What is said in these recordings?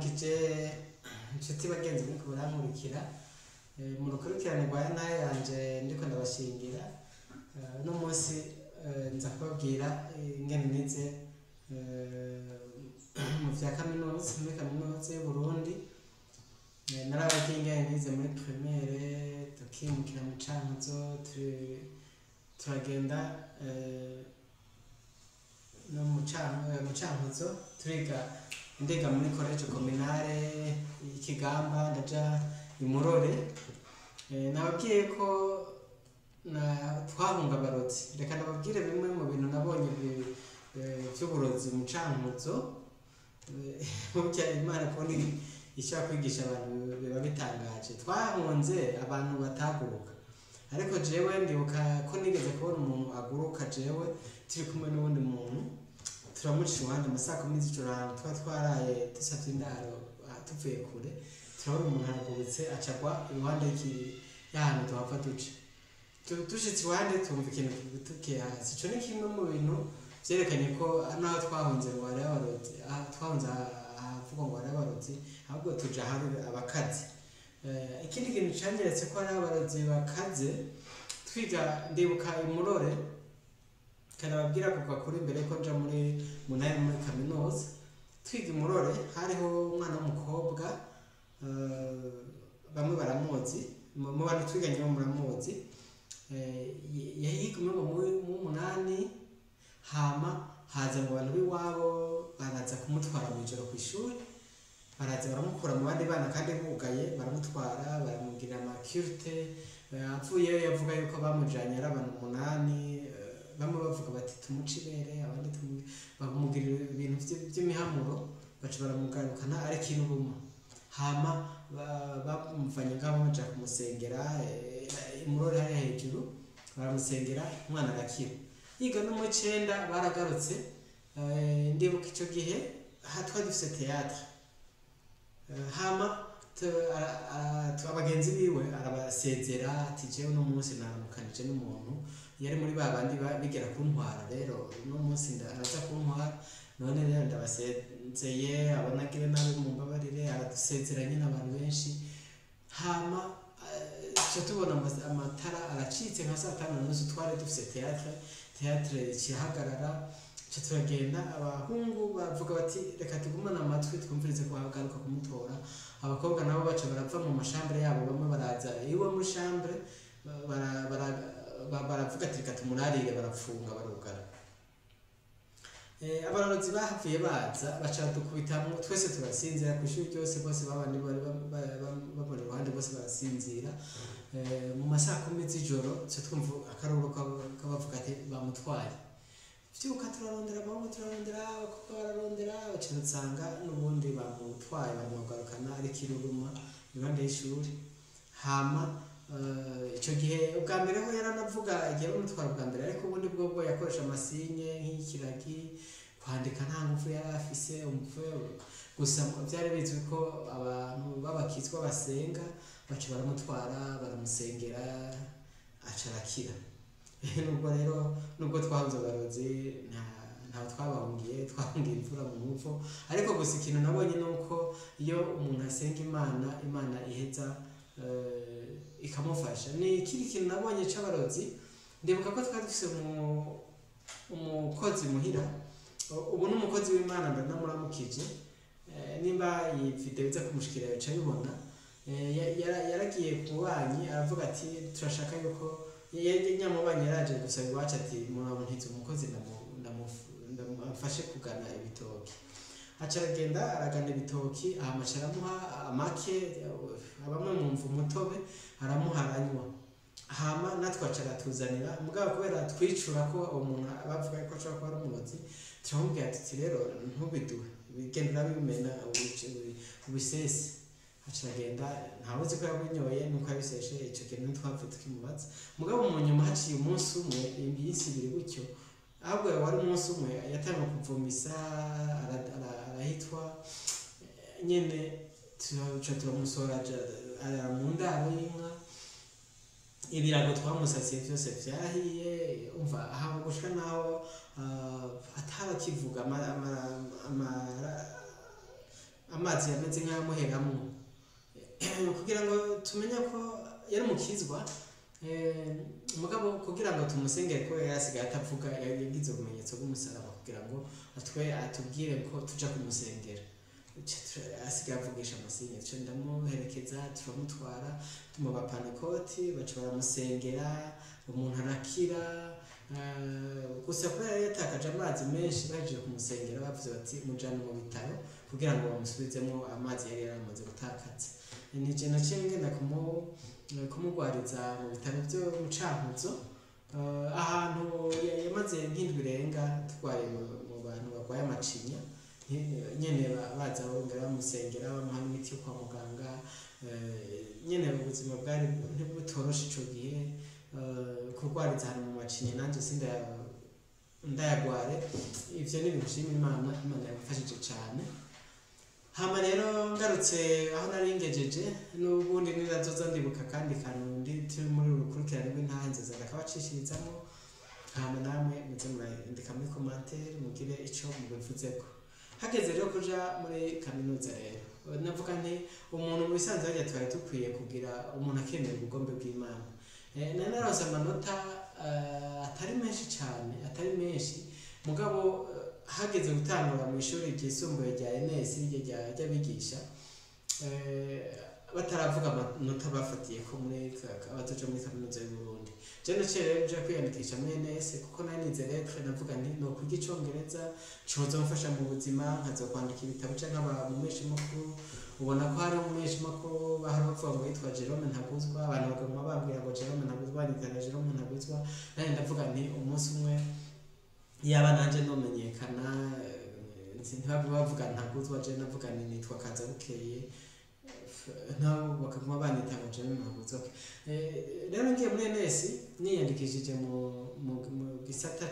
ndaramukije inshuti bagenzi muri kurankurikira mu rukurikirane rwa nayo yanje ndiko ndabashingira no munsi nza kubabwira ingene nize mu vya kaminuza muri kaminuza y'u Burundi narabagiye ingene nize muri primaire tukimukira mu Cankuzo turagenda no mu Cankuzo turiga ndiga muri college communale Ikigamba ndaja imurore nababwiye ko twahunga abarozi reka ndababwire bimwe mu bintu nabonye by'uburozi mu Cankuzo burya Imana kundi ishaka kwigisha abantu biba bitangaje twahunze abantu bataguruka ariko jewe ndibuka ko nigeze kubona umuntu aguruka jewe turi kumwe n'undi muntu turamuca iruhande amasaka muri z'ijoro ahantu tuba twaraye dusavye indaro tuvuye kure turabona umuntu aragurutse acagwa iruhande y'ahantu tuhava duca dushitse iruhande tumva ikintu kigutukiye hasi ico ni kimwe mu bintu vyerekanye ko naho twahunze ngo hari abarozi twahunze ahavuga ngo hari abarozi ahubwo tuja hari abakazi ikindi kintu cangeretse ko hari abarozi bakaze twiga ndibuka imurore kanababwira kuva kuri imbere ko nja muri munari muri kaminuza twiga imurore hariho umwana w'umukobwa bamwe baramuzi mu bantu twiganye bo muramuzi yahiga mu munani hama haza mu bantu b'iwabo baraza kumutwara mw'ijoro kw'ishuri baraza baramukura mu bandi bana kandi bugaye baramutwara baramubwira amakurte apfuyeyo yavuga yuko bamujanye ari abantu 8 bamwe bavuga bati tumuca ibere abandi bamubwira ibintu by'imihamuro baca baramugarukana ari kiruruma hama bamuvanye ngabo baja kumusengera imurore hari hejuru baramusengera umwana arakira yiga no mu 9 baragarutse ndibuka ico gihe twari dufise théâtre hama abagenzi biwe arabasezera ati jewe no munsi naramukanije n'umuntu yari muri babandi bigera kuntwara rero no munsi araza kuntwara none rero ndabasezeye abanagire nabi mu mbabarire aradusezeranye n'abantu benshi hama cyo tubona amatara aracitse nka saa 5:30 twari dufise théâtre kihagarara cyo turagenda abahungu bavuga bati reka tugumana amatwi twumvirize ko hagaruka kumutora abakobwa nabo baca barapfa mu mashambre yabo bamwe baraza iwe mu chambre baravuga ati reka tumurarire barapfunga barugara abarozi bahavuye baza baca dukubitamo twese turasinzira ku ishuri ryose bose babandi bari babona iruhande bose barasinzira mu masaha 10 z'ijoro cyo twumva akaruru kabavuga ati bamutwaye vyuka turarondera abahungu turarondera abakobwa bararondera baca nsanga n'ubundi bamutwaye bamugarukana ari kiruruma iruhande y'ishuri hama ico gihe ubwa mbere ho yaranavuga igihe bamutwara ubwa mbere ariko ubundi bwo yakoresha amasinye nk'ikiragi kwandika nta ngufu yari afise umutwe gusa byari bizwi ko abantu babakizwa basenga baca baramutwara baramusengera aca arakira nubwo rero nubwo twahuze abarozi nta twabahungiye imvura mu muvo ariko gusa ikintu nabonye nuko iyo umuntu asenga Imana iheza ikamufasha ni ikindi kintu nabonye c'abarozi ndibuka ko twari dufise umukozi muhira ubu n'umukozi w'Imana ndanamuramukije nimba iyi video iza kumushikira yaca bibona yaragiye kubanyi aravuga ati turashaka yuko nyamubanye yaraje gusaba iwacu ati murabonetse umukozi ndamufashe kugana ibitoki acaragenda aragana ibitoki ahamaca aramuha amake abamwe mumva umutobe aramuharanywa hama natwe acaratuzanira mugabo kubera twicura ko umuntu bavuga ko ashobora kuba ari umurozi turamubwira ati rero ntubiduhe bigenda bimena ubisese acaragenda ntawuzi ko yabunyoye nuko yabiseshe ico kintu twapfe tukimubaza mugabo mu nyuma haciye umunsi umwe iminsi 2 gutyo ahubwo wari umunsi umwe yatanga kuvomisa arahitwa nyene turamusora mu ndaro y'inka ibirago twamusasiye byose vyahiye umva aha gushika naho atara kivuga amazi yameze nk'ayamuheramo kugira ngo tumenye ko yari umukizwa mugabo kugira ngo tumusengere ko yasigaye atavuga yagize ubumenyetso bw'umusaraba kugira ngo atubwire ko tuja kumusengera asigaye avugisha amasinye cyo ndamuherekeza turamutwara tumuba panekoti baca baramusengera umuntu arakira gusa kubera yatakaje amazi menshi baje kumusengera bavuze bati mujane mu bitaro kugira ngo bamusubizemo amazi yari yaramaze gutakaza nije ngenda kumugwariza mu bitaro byo mu Cankuzo ahantu yamaze nk'indwi irenga turwaye mu bantu barwaye amacinya nyene baza bongera bamusengera bamuha imiti yo kwa muganga nyene ubuzima bwari ntibutoroshe ico gihe kurwariza ahantu mu macinya nanje ndayagware ivyo ni ibintu nshima Imana yamfashije cane. Hama rero ngarutse aho naringejeje n'ubundi nirazoza ndibuka kandi kanundi turi muri urukurikirane rw'intanze ndakabacishirizamo hama namwe muze murandika muri commentaire mugire ico mubivuzeko. Hageze rero kuja muri kaminuza rero navuga nti umuntu mu bisanzwe harya twari dukwiye kugira umuntu akemera ubugombe bw'Imana. Nararonse amanota atari menshi cyane atari menshi mugabo hageze gutangura mu ishuri ryisumbuye rya NS ry'abigisha bataravuga amanota bafatiye ko muri abatoje muri kaminuza y'u Burundi je naciye nje kwiyandikisha muri NS kuko nari nize lettre navuga nti no kwiga icongereza cozomfasha mu buzima nkazokwandika ibitabo canke abamumeshi makuru ubona ko hari umumeshi makuru bahari bavuga ngo yitwa Jerome Ntaguzwa abantu bagomba bambwira ngo Jerome Ntaguzwa nitana Jerome Ntaguzwa nari ndavuga nti umunsi umwe yaba nanje nomenyekana ntibavuga Ntaguzwa je navuga nitwa Kazabukeye nabo bakaguma banita ngo Jerome Ntaguzwa. Rero ngiye muri NS niyandikishije mu gisata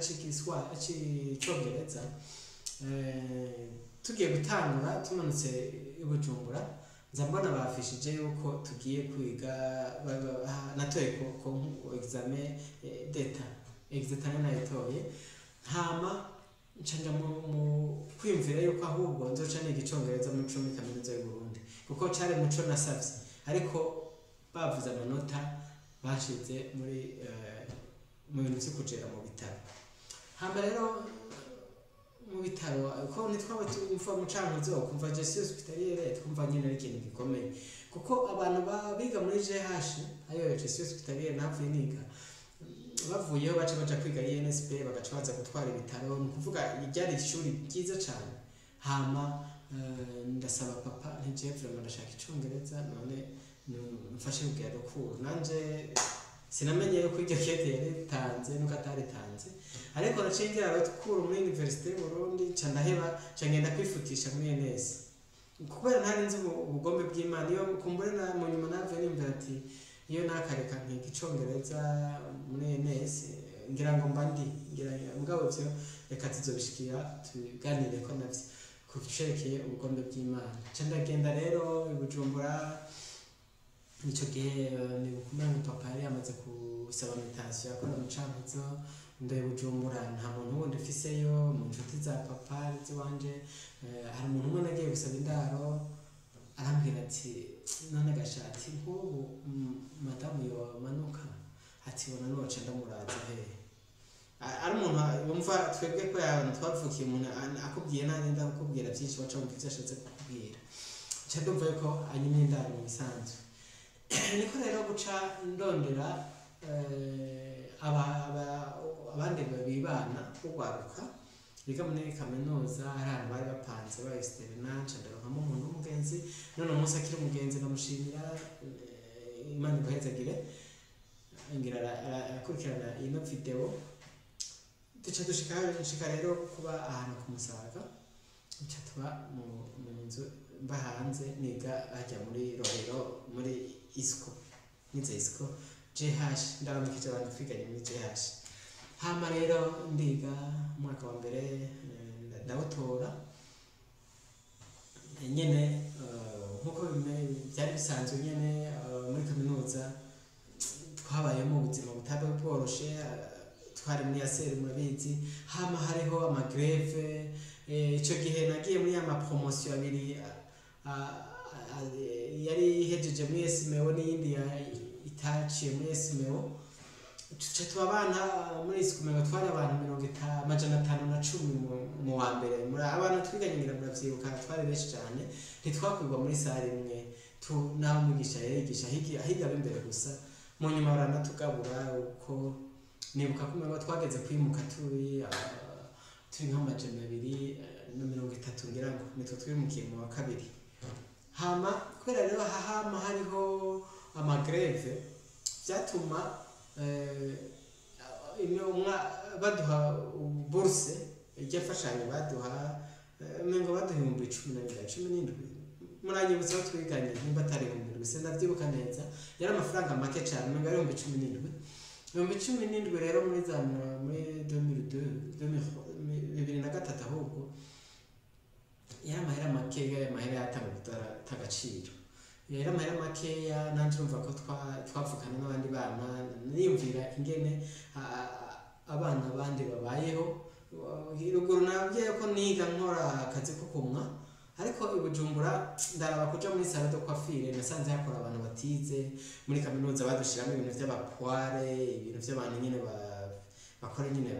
c'icongereza tugiye gutangura tumanutse i Bujumbura nza mbona bafishije yuko tugiye kwiga natoye ko examen d'etat nayitoye hama ncanja mu kwimvira yuko ahubwo nzoca niga icongereza mu cumi kaminuza y'u Burundi kuko cari muco nasavye ariko bavuze amanota bashize muri mu bintu vyo kujera mu bitaro. Hama rero mu bitaro ko nitwaba tumva mu Cankuzo kumva gestion hospitalière twumva nyine ari ikintu gikomeye kuko abantu biga muri GH ayo gestion hospitalière navuye niga bavuyeho baca kwiga INSP bagaca baza gutwara ibitaro ni kuvuga ryari ishuri ryiza cyane. Hama ndasaba papa nti vraiment ndashaka icongereza none mfashe kugera rukuru nanje sinamenye yuko iryo kete yaritanze nuko ataritanze ariko nacingira rukuru muri Université y'u Burundi candaheba cangenda kwifutisha muri NS kubera ntari nzi ubugombe bw'Imana iyo kumbure na mu nyuma nave nimba ati iyo nakareka nkiga icongereza muri NS ngira ngo mbandi ngira mugabo byo reka tuzobishikira tuganire ko navyo kucerekeye ubugombe bw'Imana candagenda rero i Bujumbura nico gihe ni ukumenya papa yari yamaze gusaba invitation akora mu Cankuzo ndaye Bujumbura nta muntu wundi fiseyo mu nshuti za papa ziwanje hari umuntu umwe nagiye gusaba indaro arambwira ati none gashati nk'ubu madamu yo manuka ati bona noce ndamuraza he ari umuntu bumva twebwe ko abantu twavukiye umuntu akubwiye nani ndakubwira byinshi waca mu byo ashatse kukubwira cyandumva yuko anyimye indaro mu bisanzwe niko rero guca ndondera abandi babibana kugwaruka biga muri kaminuza hari abantu bari bapanze bayisiterana cyandaronkamo umuntu w'umugenzi none umunsi akiri umugenzi namushimira Imana igahezagire ngira akurikirana ino video duca dushika rero kuba ahantu ku Musaga duca tuba mu nzu bahanze niga ajya muri Rohero muri ISCO nize ISCO GH ndaramukije abantu twiganye muri GH. Hama rero ndiga umwaka wa mbere ndawutora nyene nkuko byari bisanzwe nyene muri kaminuza twabayemo ubuzima butabe bworoshe twari muri aseri murabizi hama hariho amagreve ico gihe nagiye muri ama promotion abiri yari ihejeje muri SMO n'iyindi itaciye muri SMO tuca tubabana muri SMO twari abantu 510 mu wa mbere muri abantu twiganye ngira muravyibuka twari benshi cyane ntitwakwirwa muri sare imwe naho mwigisha yigisha higa imbere gusa mu nyuma baranatugabura uko nibuka ko mwe twageze kwimuka turi nk'amajana 230 ngira ngo nitwe twimukiye mu wa kabiri hama kubera rero hahama hariho amagreve byatuma baduha bourse y'afashanya baduha mengo baduha 17 muranyibutsa aho twiganye nimba atari 17 se ndavyibuka neza yari amafaranga make cyane mengo ari 17 rero muri 2003 ahubwo yari amahera makeya amahera yatanga tagaciro yari amahera makeya nanje urumva ko twavukana n'abandi bana niyumvira ingene abana bandi babayeho ruguru nabwiye ko niga nkora akazi ko kumwa ariko ibujumbura ndaraba kuja muri salon de coiffure nasanze hakora abantu batize muri kaminuza badushiramo ibintu by'abakware ibintu by'abantu nyine bakora nyine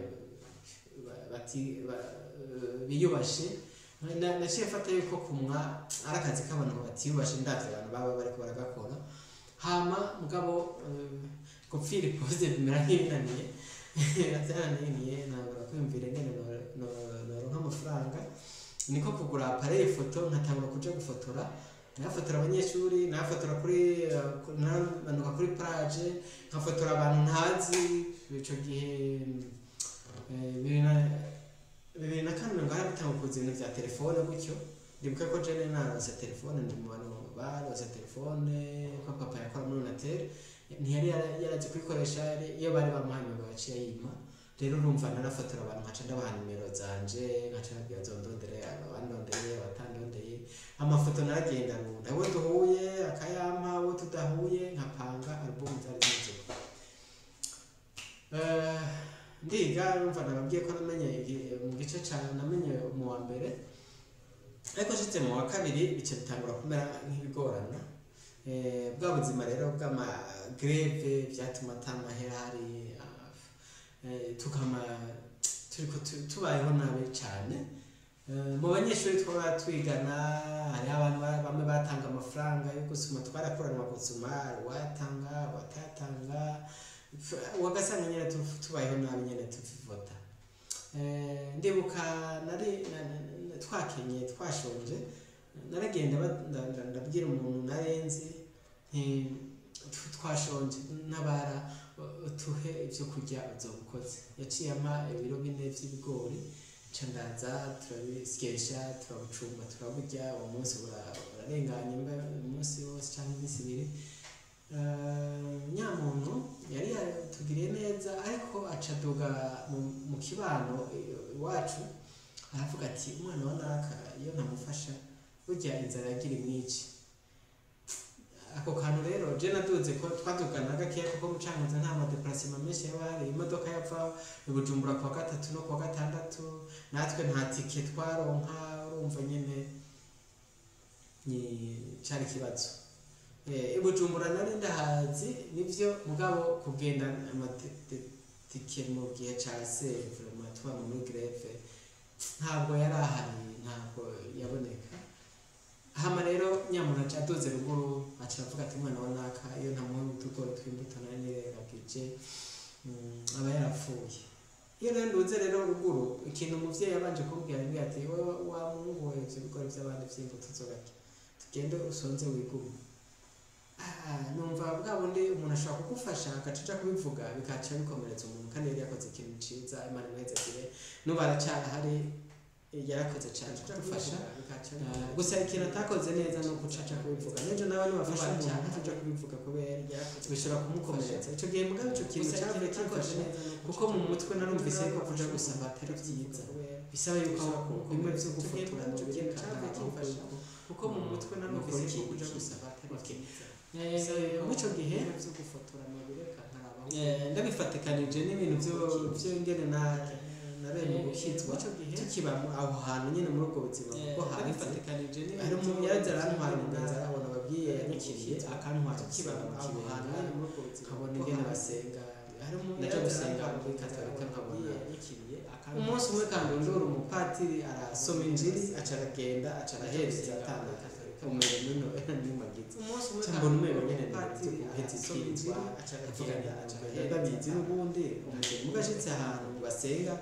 biyubashe naciye fata yuko kumwa ari akazi k'abantu batiyubashe ndavye abantu baba bariko baragakora hama mugabo gupfira ipoze bimera nk'ibinaniye atyananiye nabura kwiyumvira ngene noronka amafaranga niko kugura appareil photo nkatangura kuja gufotora nafotora abanyeshuri nafotora kuri nanuka kuri plage nkafotora abantu ntazi ico gihe bibiri na kane ngo harabitanga ku bintu vya telefone gutyo ndibuka ko jene narose telefone ndi mu bantu barose telefone ko papa yakora muri Natel ntiyari yaraje kwikoresha iyo bari bamuhanye baciye yima rero urumva narafotora abantu nkaca ndabaha nimero zanje nkaca nabwira zondondere abandondeye abatandondeye amafoto naragenda runda abo duhuye akayampa abo tudahuye nkapanga album zari zizo ndiga urumva nababwiye ko namenye mu gice cyane namenye mu wa mbere ariko shitse mu wa kabiri bice bitangura kumera nk'ibigorana bwa buzima rero bw'ama greve byatuma tamahera hari tukama turiko tubayeho nabi cyane mu banyeshuri twaba twigana hari abantu bamwe batanga amafaranga yo gusuma twarakoranwa gusuma watanga watatanga wagasanga nyine tubayeho nabi nyine tuvivota ndibuka nari twakenye twashonje naragenda ndabwira umuntu narenzi twashonje nabara tuhe ibyo kurya uzobukoze yaciye ama ibiro 4 by'ibigori candaza turabisyesha turabucumba turaburya uwo munsi urarenganye mba umunsi wose cyangwa iminsi 2 nyamuntu yari yatugiriye neza ariko acaduga mu kibano iwacu aravuga ati umwana wa naka iyo ntamufasha burya inzara yagira imwici ako kantu rero je naduze ko twadugana gakiya kuko mucankuza nta déplacement menshi yabari imodoka yapfa ibujumbura kwa 3 no kwa 6 natwe nta ticket twaronka urumva nyene ni cari kibazo ibujumbura nari ndahazi nivyo mugabo kugenda ticket mu gihe ca save matwa mu greve ntabwo yarahari ntabwo yaboneka hama rero nyamuna cyadoze ruguru acavuga ati mwana wanaka iyo ntamuhungu tugoro twimbuto nanirengagije aba yarapfuye iyo rero nduze rero ruguru ikintu umuvyeyi yabanje kumbwira ngo ati wa mungu we ibigori by'abandi by'imbuto zogake tugende usonze wigume numva bwa bundi umuntu ashaka kugufasha akaca kubivuga bikaca bikomeretsa umuntu kandi yari yakoze ikintu ciza Imana imweze kire n'ubaracara hari yarakoze cyane kudufasha gusa ikintu atakoze neza no gucaca kubivuga n'ejo nawe nibafasha cyane kuja kubivuga kubera bishobora kumukomeretsa ico gihe mugabo ico kintu cyavuye kimfasha kuko mu mutwe narumvise ko kuja gusaba atari byiza bisaba yuko bimwe byo gufotora no kintu cyavuye kimfasha kuko mu mutwe narumvise ko kuja gusaba atari byiza muco gihe byo gufotora no bireka nkaraba ndabifatikanije n'ibintu byo ingene naremye gukizwa tukiba aho hantu nyine muri ubwo buzima kuko hari fatikanije n'ibintu yaza arantwara umugenzi arabona ababwiye yanyakiriye akantwara gusenga mu kibenga nkabona ingene basenga naja gusenga muri katolika nkabona umunsi umwe kandondora umupatiri arasoma injiri aca aragenda aca arahereza atanga umuntu n'umagize mbona umwe nyene n'ibyo guheza ikizwa avuga ndabizi n'ubundi umuntu mugashitse ahantu basenga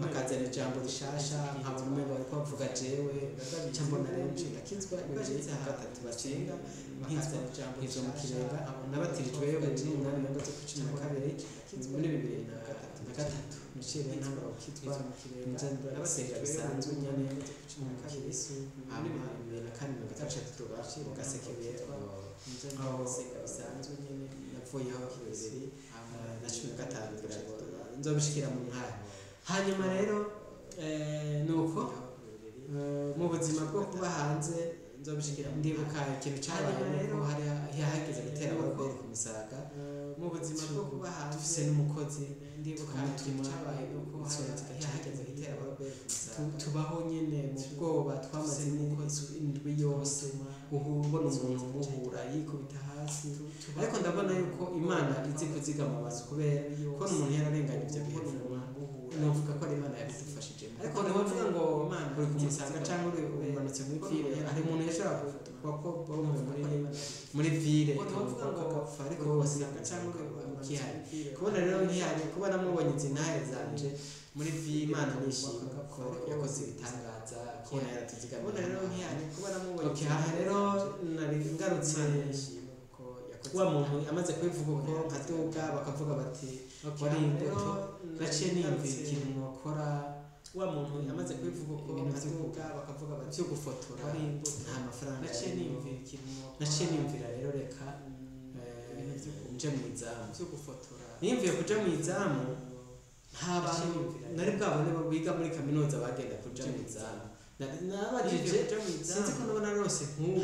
bakazana ijambo rishasha nkabona umwe bariko bavuga jewe ca mbona rero ndakizwa mugashitse ahantu basenga nkizana ijambo izo mu kirenga nabatirijwe n'umunani mu ngata ku 12 muri 2003 nishire ntamba ukitwa njanda nabasenga bisanzwe nyane mu Kristo hama na kandi mu gatatu tubashi mugasekebye njanda nabasenga bisanzwe nyane navuye aho kibiri na 15 nzobishikira mu ntara hanyuma rero nuko mu buzima bwo kuba hanze nzobishikira ndibuka ikintu cyabaye rero hari hageze gutera abagore ku Musaga mu buzima bwo kuba hanze dufise n'umukozi ndibuka ikintu cyabaye nuko hari hageze gutera abagore ku Musaga tubaho nyene mu bwoba twamaze n'umukozi indwi yose ubona umuntu muhura yikubita hasi ariko ndabona yuko Imana izi kuzigama abantu kubera ko umuntu yararenganye ibyo bihe novuga ko ari Imana yabidufashije ariko ndavuga ngo Imana uri kumusanga cyangwa uri umanutse muri ville hari umuntu yashaka kuvuga ko muri ville novuga ngo gapfa ariko bose cyangwa ukihari kubona rero nkihari kubona mubonye izinahe zanje muri ville Imana nishimye ko yakoze ibitangaza kubona yaratuzigamye kubona rero nkihari kubona mubonye aha rero nari ngarutse wa muntu amaze kwivuga uko nkaduga bakavuga bati wari imbuto naciye niyumvira ikintu mwokora wa muntu amaze kwivuga uko nkaduga bakavuga bati yo gufotora nta mafaranga naciye niyumvira rero reka nje mu izamu byo gufotora niyumviye kuja mu izamu nta bantu nari bwabone biga muri kaminuza bagenda kuja mu izamu nabajije sinzi ko nabona rose nk'ubu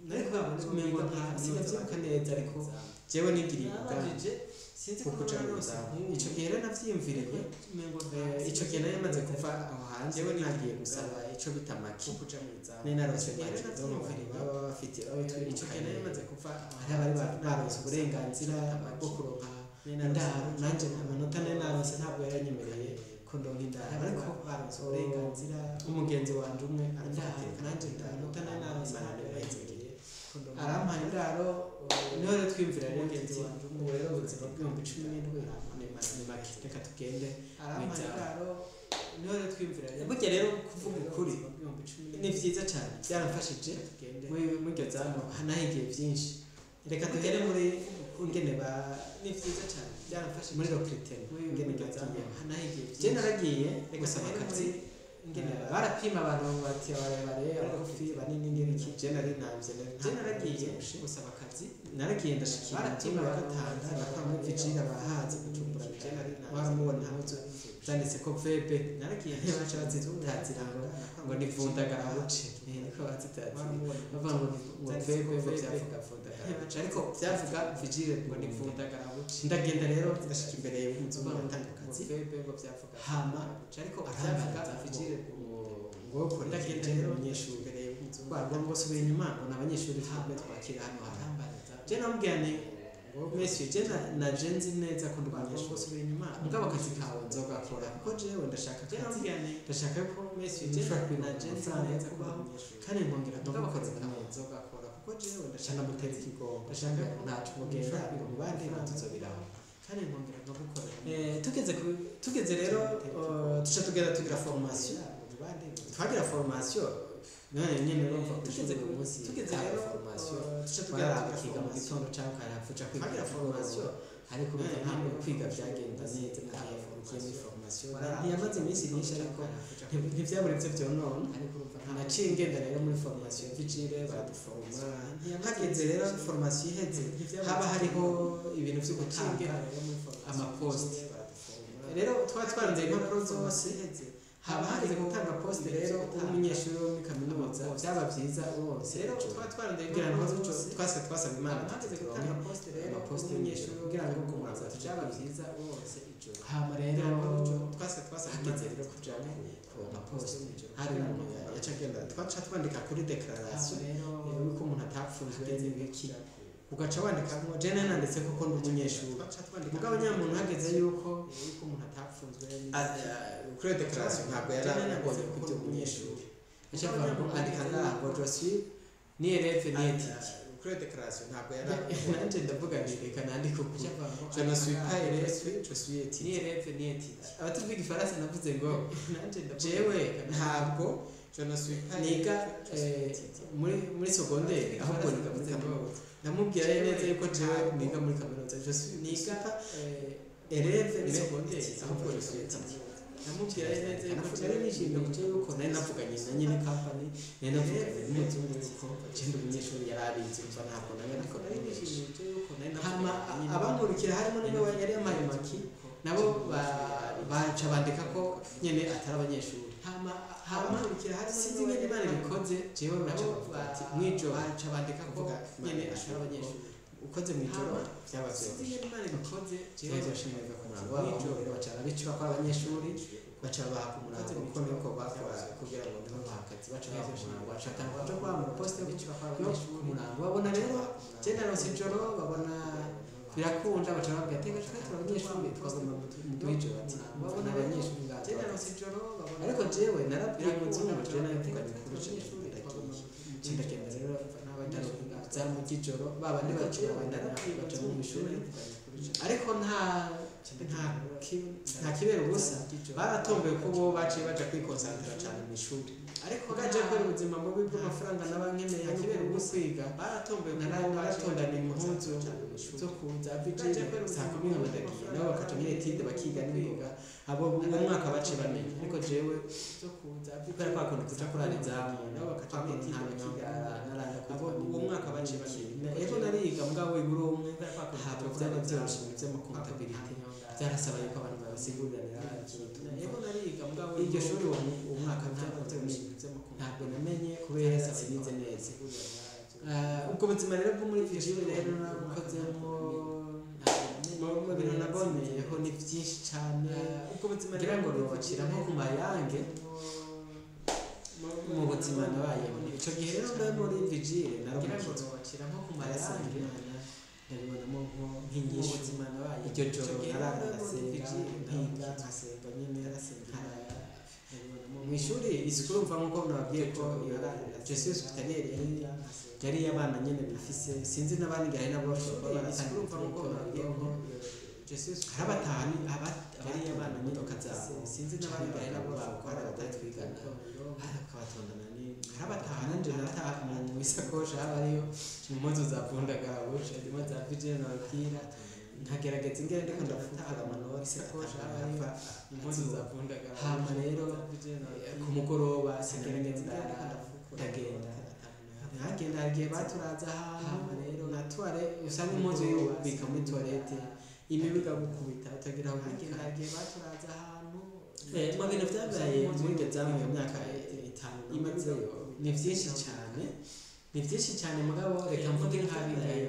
nari bwabone umengo sinavyibuka neza ariko jewe nigiriye ubwanje sinzi ko kuja mu izamu ico gihe rero navyiyumviriye ico gihe nari maze kuva aho hanze jewe nagiye gusaba ico bita maki kuja mu izamu nari narose baba bafite ico gihe nari maze kuva hari abari baronse uburenganzira bwo kuronka indaro nanje amanota nari naronse ntabwo yaranyemereye ko ndonka indaro ariko baronse uburenganzira umugenzi wanje umwe arandahira nanje amanota nari naronse narabibayezegiye arampaye indaro niho rero twiyumvira rero mugenzi wanje umwe rero ubuzima bw'ibihumbi 17 ni make reka tugende arampaye indaro niho rero twiyumvira rero burya rero kuvuga ukuri ni vyiza cyane byaramfashije muri iryo zamu hanahigiye byinshi reka tugere muri ingene ba ni vyiza cyane byaramfashije muri recruitment ingene iryo zamu hanahigiye byinshi je naragiye gusaba akazi ingene barapima abantu bati abarebare abagufi banini n'ibiki je nari navye je naragiye gusaba akazi naragiye ndashikira barapima bagatanga nakora muri Virginia bahaze kujumbura je nari waramubona impuzu zanditse ko vebe naragiye ntibaca bazitaziranga ngo nivundagara buce niko bazitazira bavuga ngo vebe byavuga vundagara ariko byavuga Virginia ngo nivundagara buce ndagenda rero ndashika imbere y'inzu batanga akazi vebe ngo byavuga hama ariko byavuga Virginia ngo ndagenda rero umunyeshuri imbere y'inzu barwa ngo subira inyuma ngo n'abanyeshuri twabwe twakira hano harambariza je namubwiye nti Messi je na jenzi neza ko ndwanyeshuri subira inyuma mugabo akazi kawe nzogakora kuko jewe ndashaka ndashaka ko Messi je na jenzi neza ko kandi nkongera ndagakora kawe nzogakora kuko jewe ndashaka muteza ikigongo ndashaka ntacu mugenda mu bandi batuzobiraho kandi nkongera ndagukora tugeze rero tuca tugira formation twagira formation none nyene urumva tugeze ku munsi tugeze rero formation tuca tugira kiga mu gitondo cyangwa karafuca kwiga formation ariko ntabwo kwiga byagenda neza nagiye muri formation ntiyamaze iminsi myinshi ariko ntivyaburitse byo none ariko urumva naciye ngenda rero muri formation vigile baraduforma hageze rero formation iheze haba hariho ibintu byo gutanga amapost rero twaranze impapuro zose haba hageze gutanga poste rero umunyeshuri wo muri kaminuza byaba byiza bose rero twarondeye kugira ngo twasaba imana hageze gutanga poste rero amaposte y'umunyeshuri kugira ngo kumuza byaba byiza bose ijoro hama rero twasaba imana rero kujana ku maposte hari umuntu yacagenda twaca twandika kuri declaration yuko umuntu atapfunzwe n'ibiki ugaca wandikamo je nanditse koko ndi umunyeshuri mugabo nyamuntu hageze yuko umuntu atapfunzwe kuri declaration ntabwo yarabonye ko ndi umunyeshuri ashaka ngo andika ngo je suis ni élève ni éthique kuri declaration ntabwo yarabonye ndavuga reka nandike ko je ne suis pas élève je suis éthique ni élève ni éthique abatuvuga ifaransa navuze ngo jewe ntabwo je ne suis pas niga muri secondaire ahubwo niga muri kaminuza namubwira neza yuko jewe niga muri kaminuza je suis niga élève muri secondaire ahubwo je suis éthique namubwira neza yuko jewe nishimiye yuko nari navuganye na nyine company nari navuganye n'umuzungu yuko je ndi umunyeshuri yarabizi umva ntabwo ariko nari nishimiye yuko nari navuganye abankurikira harimo niwe yari yamaye maki nabo baca bandika ko nyene atari abanyeshuri hama sinzi ingene imana ibikoze jewe baca bavuga ati mwijoro baca bandika ko nyene atari abanyeshuri ukoze mwijoro byaba sinzi ingene imana ibikoze jewe bashimira ku murango w'ijoro baca babica bakora abanyeshuri baca baha ku murango kuko niko bakora kugira ngo niho bahakazi baca baha baca tanga baca kwa mu poste bica bakora abanyeshuri ku murango babona rero jenda no sijoro babona birakunda baca babwira ati twatira abanyeshuri twagomba mwijoro ati babona abanyeshuri ngaho jenda no sijoro babona ariko jewe narabwiye umuzungu je nayivuganye kuri ishuri cyenda kenda rero n'abandaro za mu gijoro babandi baciye abandana baca mu ishuri ariko nta kibera ubusa baratomboye ko bo baciye baja kwikonsantra cyane mu ishuri ariko gaje ko ubuzima bubi bw'amafaranga n'abankeneye akibera ubuswiga baratomboye ko baratondana impuzu zo kuza bijije saa 10 badagiye nabo bakaca muri etide bakiga n'ibiga abo mu mwaka bace bamenye ariko jewe zo kuza bikora kwa kundi kuja kurana izamu nabo bakaca muri etide bakiga naranga kuko mu mwaka bace bamenye ego nariga mugabo iburo umwe ntabwo byari byoroshye mu by'amakontabilité byarasaba yuko abantu babasiguranira ego nariga mugabo iryo shuri uwo mwaka ntabwo namenye kubera sinize neza ubwo buzima rero bwo muri Virginia rero nabukozemo mu bintu naboneyeho ni byinshi cyane ubwo buzima rero ngo rubakira nko ku mayange mu buzima nabayeho icyo gihe rero mbaye muri Virginia narubakira nko ku mayange ndabibonamo nk'inyishu ubuzima nabaye iryo joro narasenga nkasenga nyine mu ishuri isikuru mva nkuko nababwiye ko Jesu hospitalier yari abana nyene bifise sinzi nabandi gari nabo bashobora isikuru mva nkuko nababwiye ko Jesu harabatani abari abana n'indoka zabo sinzi nabandi gari nabo bakora batatwigana akabatondana ni harabatana nje nataha mu isakoshi abariyo impuzu zapundagabo ndimo za Virginia nabwira nkagerageza ingene ndiko ndafutara amanota isakoshi abariyo impuzu zapundagabo hama rero ku mugoroba singerageza ndagenda ntagenda hagiye baturaza hama rero natware usanga impuzu y'ubika muri toilette imibiga gukubita utagira aho ntagenda hagiye baturaza ahantu mu bintu byabaye muri Gezamu mu myaka 5 imazeyo ni byinshi cyane mugabo reka mvuge nk'abingaye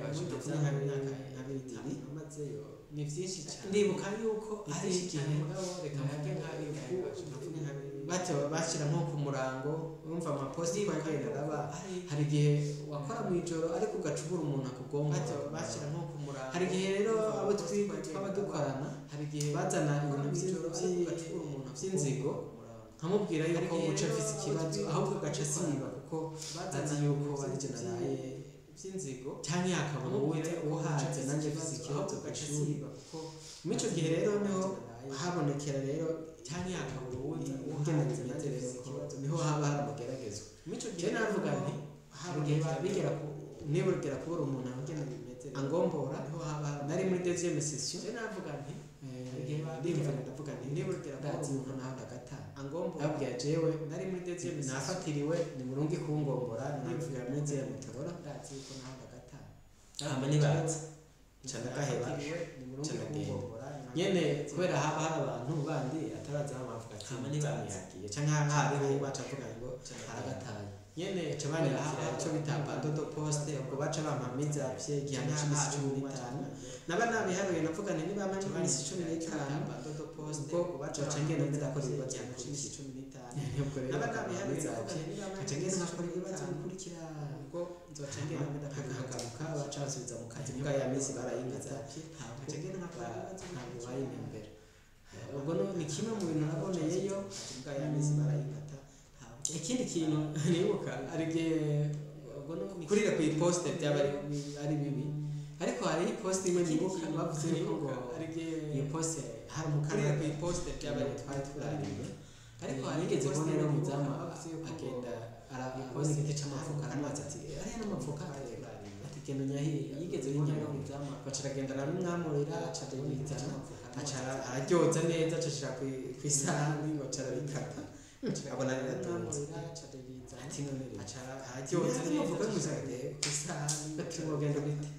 amazeyo ni byinshi cyane ndibuka yuko ari igihe mugabo reka mvuge nk'abingaye bashyira nko ku murango urumva amaposti bagenda raba hari igihe wakora mu ijoro ariko ugacubura umuntu akugonga bashyira nko ku murango hari igihe rero abo twaba dukorana hari igihe bazana ibintu by'igacubura umuntu by'inzigo nkamubwira yuko uca afise ikibazo ahubwo gaca siba kuko bazi yuko ari generale by'inzigo cyane yakabona uwo hanze nanjye afise ikibazo gaca siba kuko mico gihe rero niho habonekera rero cyane yakabona uwo hanze nanjye afise ikibazo niho haba hari amageragezwa mico gihe navuga nti habonye bigera ku nibugera kubura umuntu agenda bimeze angombora niho haba nari muri deuxième session navuga nti ndavuga nti nibugera kubura umuntu nahagata angombo abwira jewe nari muri deuxième nafatiriwe ni murungi kungombora nivira muri zero mutabora ndazi ko nahagata hama nibaza cyane kaheba cyane kungombora nyene kubera haba hari abantu bandi ataraza amavuga hama ntibamwihagiye canke hariho baca avuga ngo aragataye nyene baca banyakira ico bita bandodo poste ubwo baca bampamiza vye igihano c'imisi 15 naba nabiharuye navuga nti nibama n'imisi 15 bandodo poste ubwo baca ngenda ndakora ibibazo igihano c'imisi 15 ubwo rero naba nabiharuye navuga nti nibama ngenda nkakora ibibazo bikurikira ubwo nzoca ngenda ndakagaruka baca basubiza mu kazi mbwa ya misi barayingaza nkaca ngenda nkakora ibibazo ntabwo bayinembera ubwo ni kimwe mu bintu naboneyeyo mbwa ya misi barayingata ikindi kintu nibuka arigihe kurira ku iposte byaba ari bibi ariko hari iposte imwe nibuka bavuze ko ngo iyo poste hari umukarira ku iposte byaba twari turariye ariko hari igeze kubona rero muzama agenda arabona igiti c'amafuka aramaze ati ariya n'amafuka ati genda nyahiye yigeze yinyama muzama baciragenda arabimwamurira acadebitana araryoza neza acashira ku isahani ngo carabikata abona rero namurira acadebitana ati none araryoza neza musagade ku isahani ati mugenda bite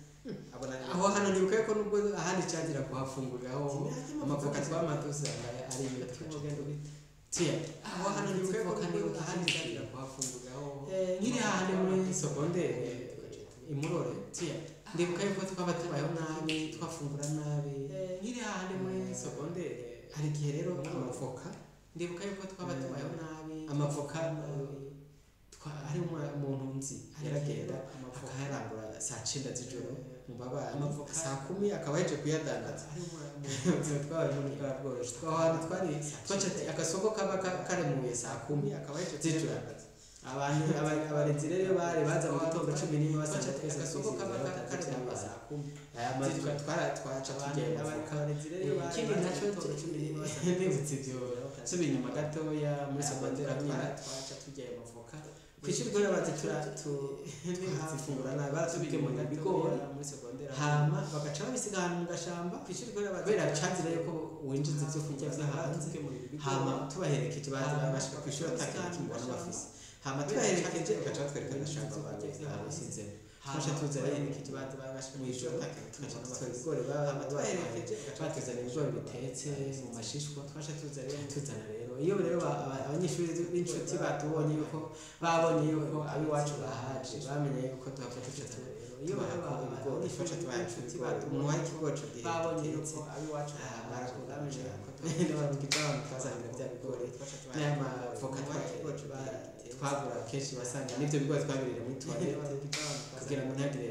abona aho hano nibuka ko nubwo ahandi cyagira kuhafunguriraho amavuka twamadusanga ari ati mugenda bite tiya aho hano nibuka ko ahandi cyagira kuhafunguriraho nkiri hahandi muri secondaire imurore tiya ndibuka yuko twaba tubayeho nabi twafungura nabi nkiri hahandi muri secondaire hari igihe rero amavoka ndibuka yuko twaba tubayeho nabi amavoka ari umuntu nzi yaragenda akayarangura saa 9 z'ijoro mu babana amavoka saa 10 akaba yaje kuyadandaza twabaye muri bworoshye twari twacati agasoko kaba karemuye saa 10 akaba yaje kuyadandaza abantu abarenzi rero bari baza mu gitondo 11 basanga twese agasoko kaba karemuye saa 10 aya mazwa twaca tugiye abarenzi rero bari ikindi naco 11 basanga bibutse byo subi nyuma gatoya muri secondaire twaca tugiye amavoka kwishuri gore bazi turafungura na baratubike mu bigori muri secondaire hama bagaca babisiga ahantu mu gashamba kwishuri gore bazi bera chanzira yuko winjiza byo kurya byo hanze hama tubaherekeje bazi bashaka kwishuri atakintu mbona bafise hama tubaherekeje bagaca batwereka agashamba baje abasize twasha tuzera yerekeje bazi bashaka kwishuri atakintu tugaca twibigori hama tubaherekeje bagaca batuzana ibigori bitetse mu mashishwa twasha tuzana rero iyo rero abanyeshuri b'inshuti batubonye yuko babonye yuko abi wacu bahaje bamenye yuko tuhafata icyo rero iyo ibigori twasha tubaye inshuti batumuha ikigoco gihe babonye yuko abi wacu barakugamije ko twabikitaho twazanira bya bigori n'amavoka twakigoco twagura kenshi basanga n'ibyo bigori twabirira muri toilette kugira ngo ntagire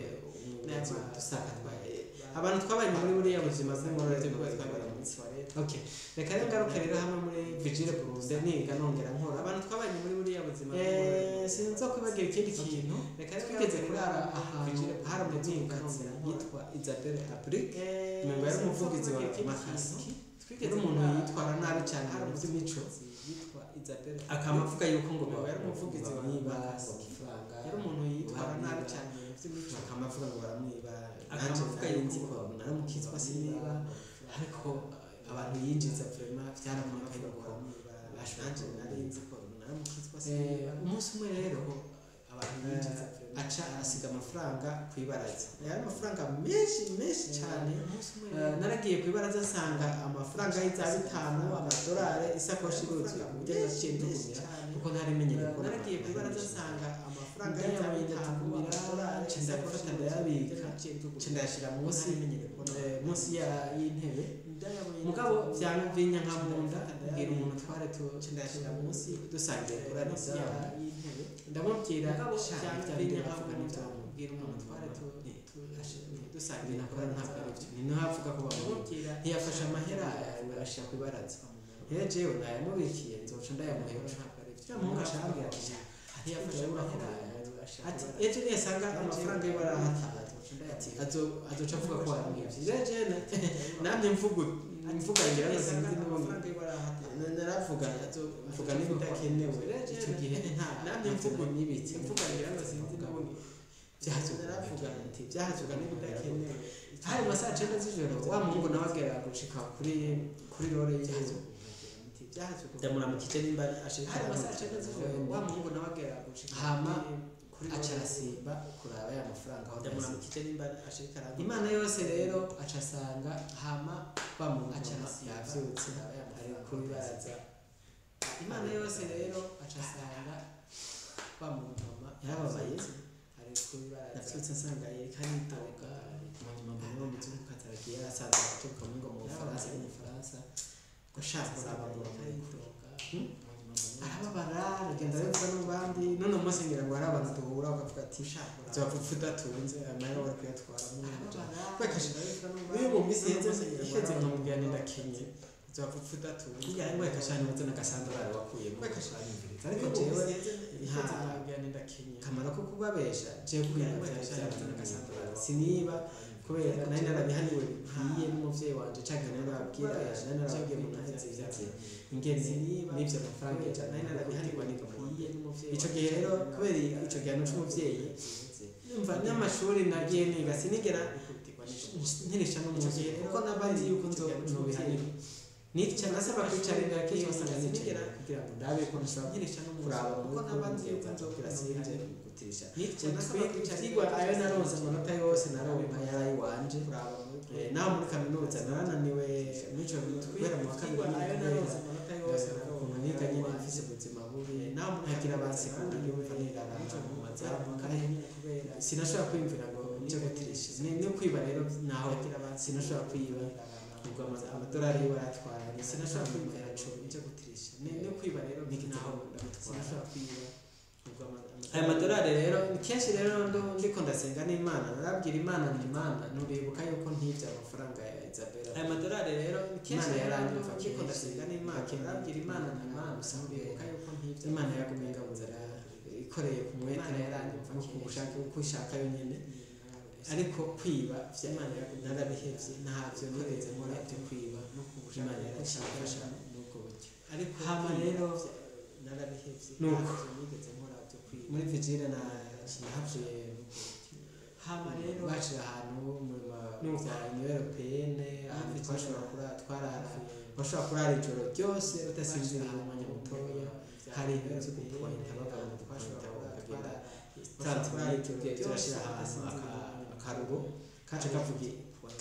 n'ama dusaka twaye abantu twabanye muri buriya buzima bw'imorore bigori twabirira muri toilette okay reka rero ngaruke rero hamwe muri Vigile Burundi niga nongera nkora abantu twabanye muri buriya buzima sinzo kwibagira ikindi kintu reka rero twigeze kurara ahantu hari mu by'ingazi yitwa Isabelle Aprik mengo yari umuvugizi wa Makasi twigeze umuntu yitwara nabi cyane hari mu by'imico yitwa Isabelle akamavuga yuko ngo yari umuvugizi wa niba amafaranga yari umuntu yitwara nabi cyane mu by'imico akamavuga ngo baramwiba akavuga yuko naramukizwa siniba ariko abantu yinjiza vraiment byaramukaye ko bashanje narinzi ko naramukizwa umunsi umwe rero abantu yinjiza aca arasiga amafaranga kwibaraza yari amafaranga menshi cyane naragiye kwibaraza nsanga amafaranga y'iza 5 amadolari isakoshi ruzi kujya cyintu kuko ntarimenyere ko naragiye kwibaraza nsanga amafaranga y'iza 5 amadolari cyenda gufata ndayabika cyenda yashira munsi y'intebe mugabo byamvinya nka munda ngira umuntu tware cyendashira munsi dusangiye kuraniza y'intebe ndamubwira byamvinya nka munda ngira umuntu tware dusangiye nakora ntabwo aribyo ni nahavuga ko bamubwira ntiyafasha amahera ashaka kwibaraza rero jewe nayamubikiye nzoca ndayamuhera ntabwo aribyo cyangwa ngashambira ntiyafasha amahera ati ejo nesanga amafaranga y'ibaraha ati azoca avuga ko aramwivye rero namye mvuga ngira ngo sinzi n'ubundi naravuga mvuga n'ibidakenewe icyo gihe namye mvuga n'ibitse mvuga ngira ngo sinzi n'ubundi byahazuga n'ibidakenewe hari masaha 9 z'ijoro wa muhungu nawe agera gushika kuri rore y'inzu ndamuramukije nimba ashika hari masaha 9 z'ijoro wa muhungu nawe agera gushika hama acarasimba kuraba ya mafaranga aho ndamuramukije nimba ashika Imana yose rero acasanga hama bamu acarasimba yavyutse ari kubaraza imana yose rero aca asanga wa mumama yarababaye ari kubibaraza navyutse nsanga yereka aridoga munyuma mbona uwo muzungu kataragiye yarasanze aturuka mu ngo mu Bufaransa gushaka kuraba mu aridoga arababara agenda abivuga n'abandi none umunsi ngira ngo hari abantu duhura bakavuga ati nzopfa udatunze amahera wari kuyatwara uyu mu minsi iheze nkamubwira ni ndakenye nzopfa udatunze ngira ngo yakashanye ndetse n'agasandorari wakuyemo ariko jewe nta kamaro ko kubabesha jewe siniba kubera nari narabihaniwe bikwiye n'umuvyeyi wanje canke narababwira nari narababwiye mu ntaheze ivyaze ingenzi n'ivyo amafaranga yaje nari narabihanirwa n'igikwiye n'umuvyeyi ico gihe rero kubera ico gihano c'umuvyeyi umva n'amashuri nagiye niga sinigera ntirisha n'umuvyeyi kuko nabandi yuko nzobihanirwa nica nasaba kwicarira kenshi wasanga nigera kugira ngo ndabe ko nshobora kuraba kuko nabandi yuko nzokira sinje gutirisha nica nasaba kwicarira ayo naronse amanota yose naronka yarayi wanje naho muri kaminuza narananiwe nico kubera mu kabiri ayo naronse amanota yose naronka niga nyine mfise ubuzima bubi naho ntagira abansigura yumva nirara mu mazamu kandi sinashobora kwiyumvira ngo nje gutirisha ni kwiba rero naho sinashobora kwiba ubwo amadolari baratwara sinashobora kwiyumvira co nje gutirisha ni kwiba rero naho sinashobora kwiba aya madolari rero kenshi rero ndiko ndasenga n'Imana narabwira Imana n'Imana nuribuka yuko ntivya amafaranga ya Isabella aya madolari rero kenshi yaranyumva ndiko ndasenga n'Imana narabwira Imana n'Imana nuribuka yuko ntivya Imana yagumye ingabuzara ikoreye ku mwete yaranyumva ushaka uko ushaka yonyene ariko kwiba vya Imana yagumye narabihevye ntavyo nigeze nkora byo kwiba Imana yarashafasha nuko buryo ariko hama rero narabihevye nuko nigeze muri vigile na havuye hama rero bacira ahantu mu bya Union Européenne ahantu twashobora kurara ijoro ryose utasinziriye umwanya mutoya hari ibintu byo kupointa bava mu twashobora kugenda turashira ahantu akarugo kaje kavuga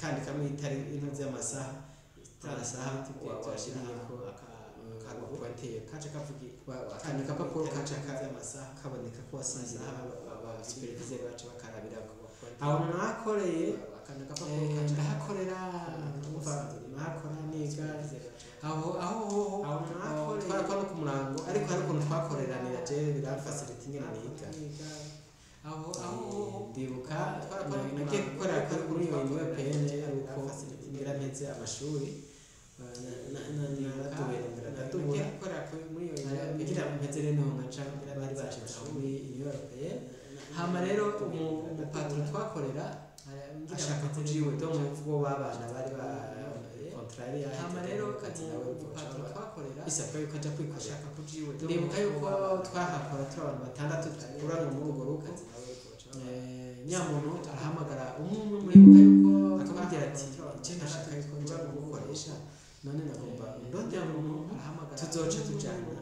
kandi kamwe itari intu z'amasaha turashiriyeko akarugo pointeye kaje kavuga kandi kapapuro kaje kazamasaha kaboneka ko wasinzira aba supervisor bacu bakarabirako aho nakoreye ndahakorera nakora niga aho nakoreye twakora ku murango ariko hari ukuntu twakoreranira je birafacility ngene niga aho ndibuka nagiye gukora kuri iyo Union Européenne ariko ngira nteze amashuri natubura gukora muri iyo kugira mpezere no nkaca bari bashimira muri Union Européenne hama rero umupatro twakorera ashaka kujiwe do mu vugo babana bari ba contraria hama rero kati nawe umupatro twakorera isabwa yuko aja kwikoresha kujiwe ndibuka yuko twahakora turi abantu batandatu kurana mu rugo ruko nyamuntu arahamagara umwe muribuka yuko akabwira ati je nashaka yuko nja gukoresha none nagomba ndondera umuntu arahamagara tuzoca tujana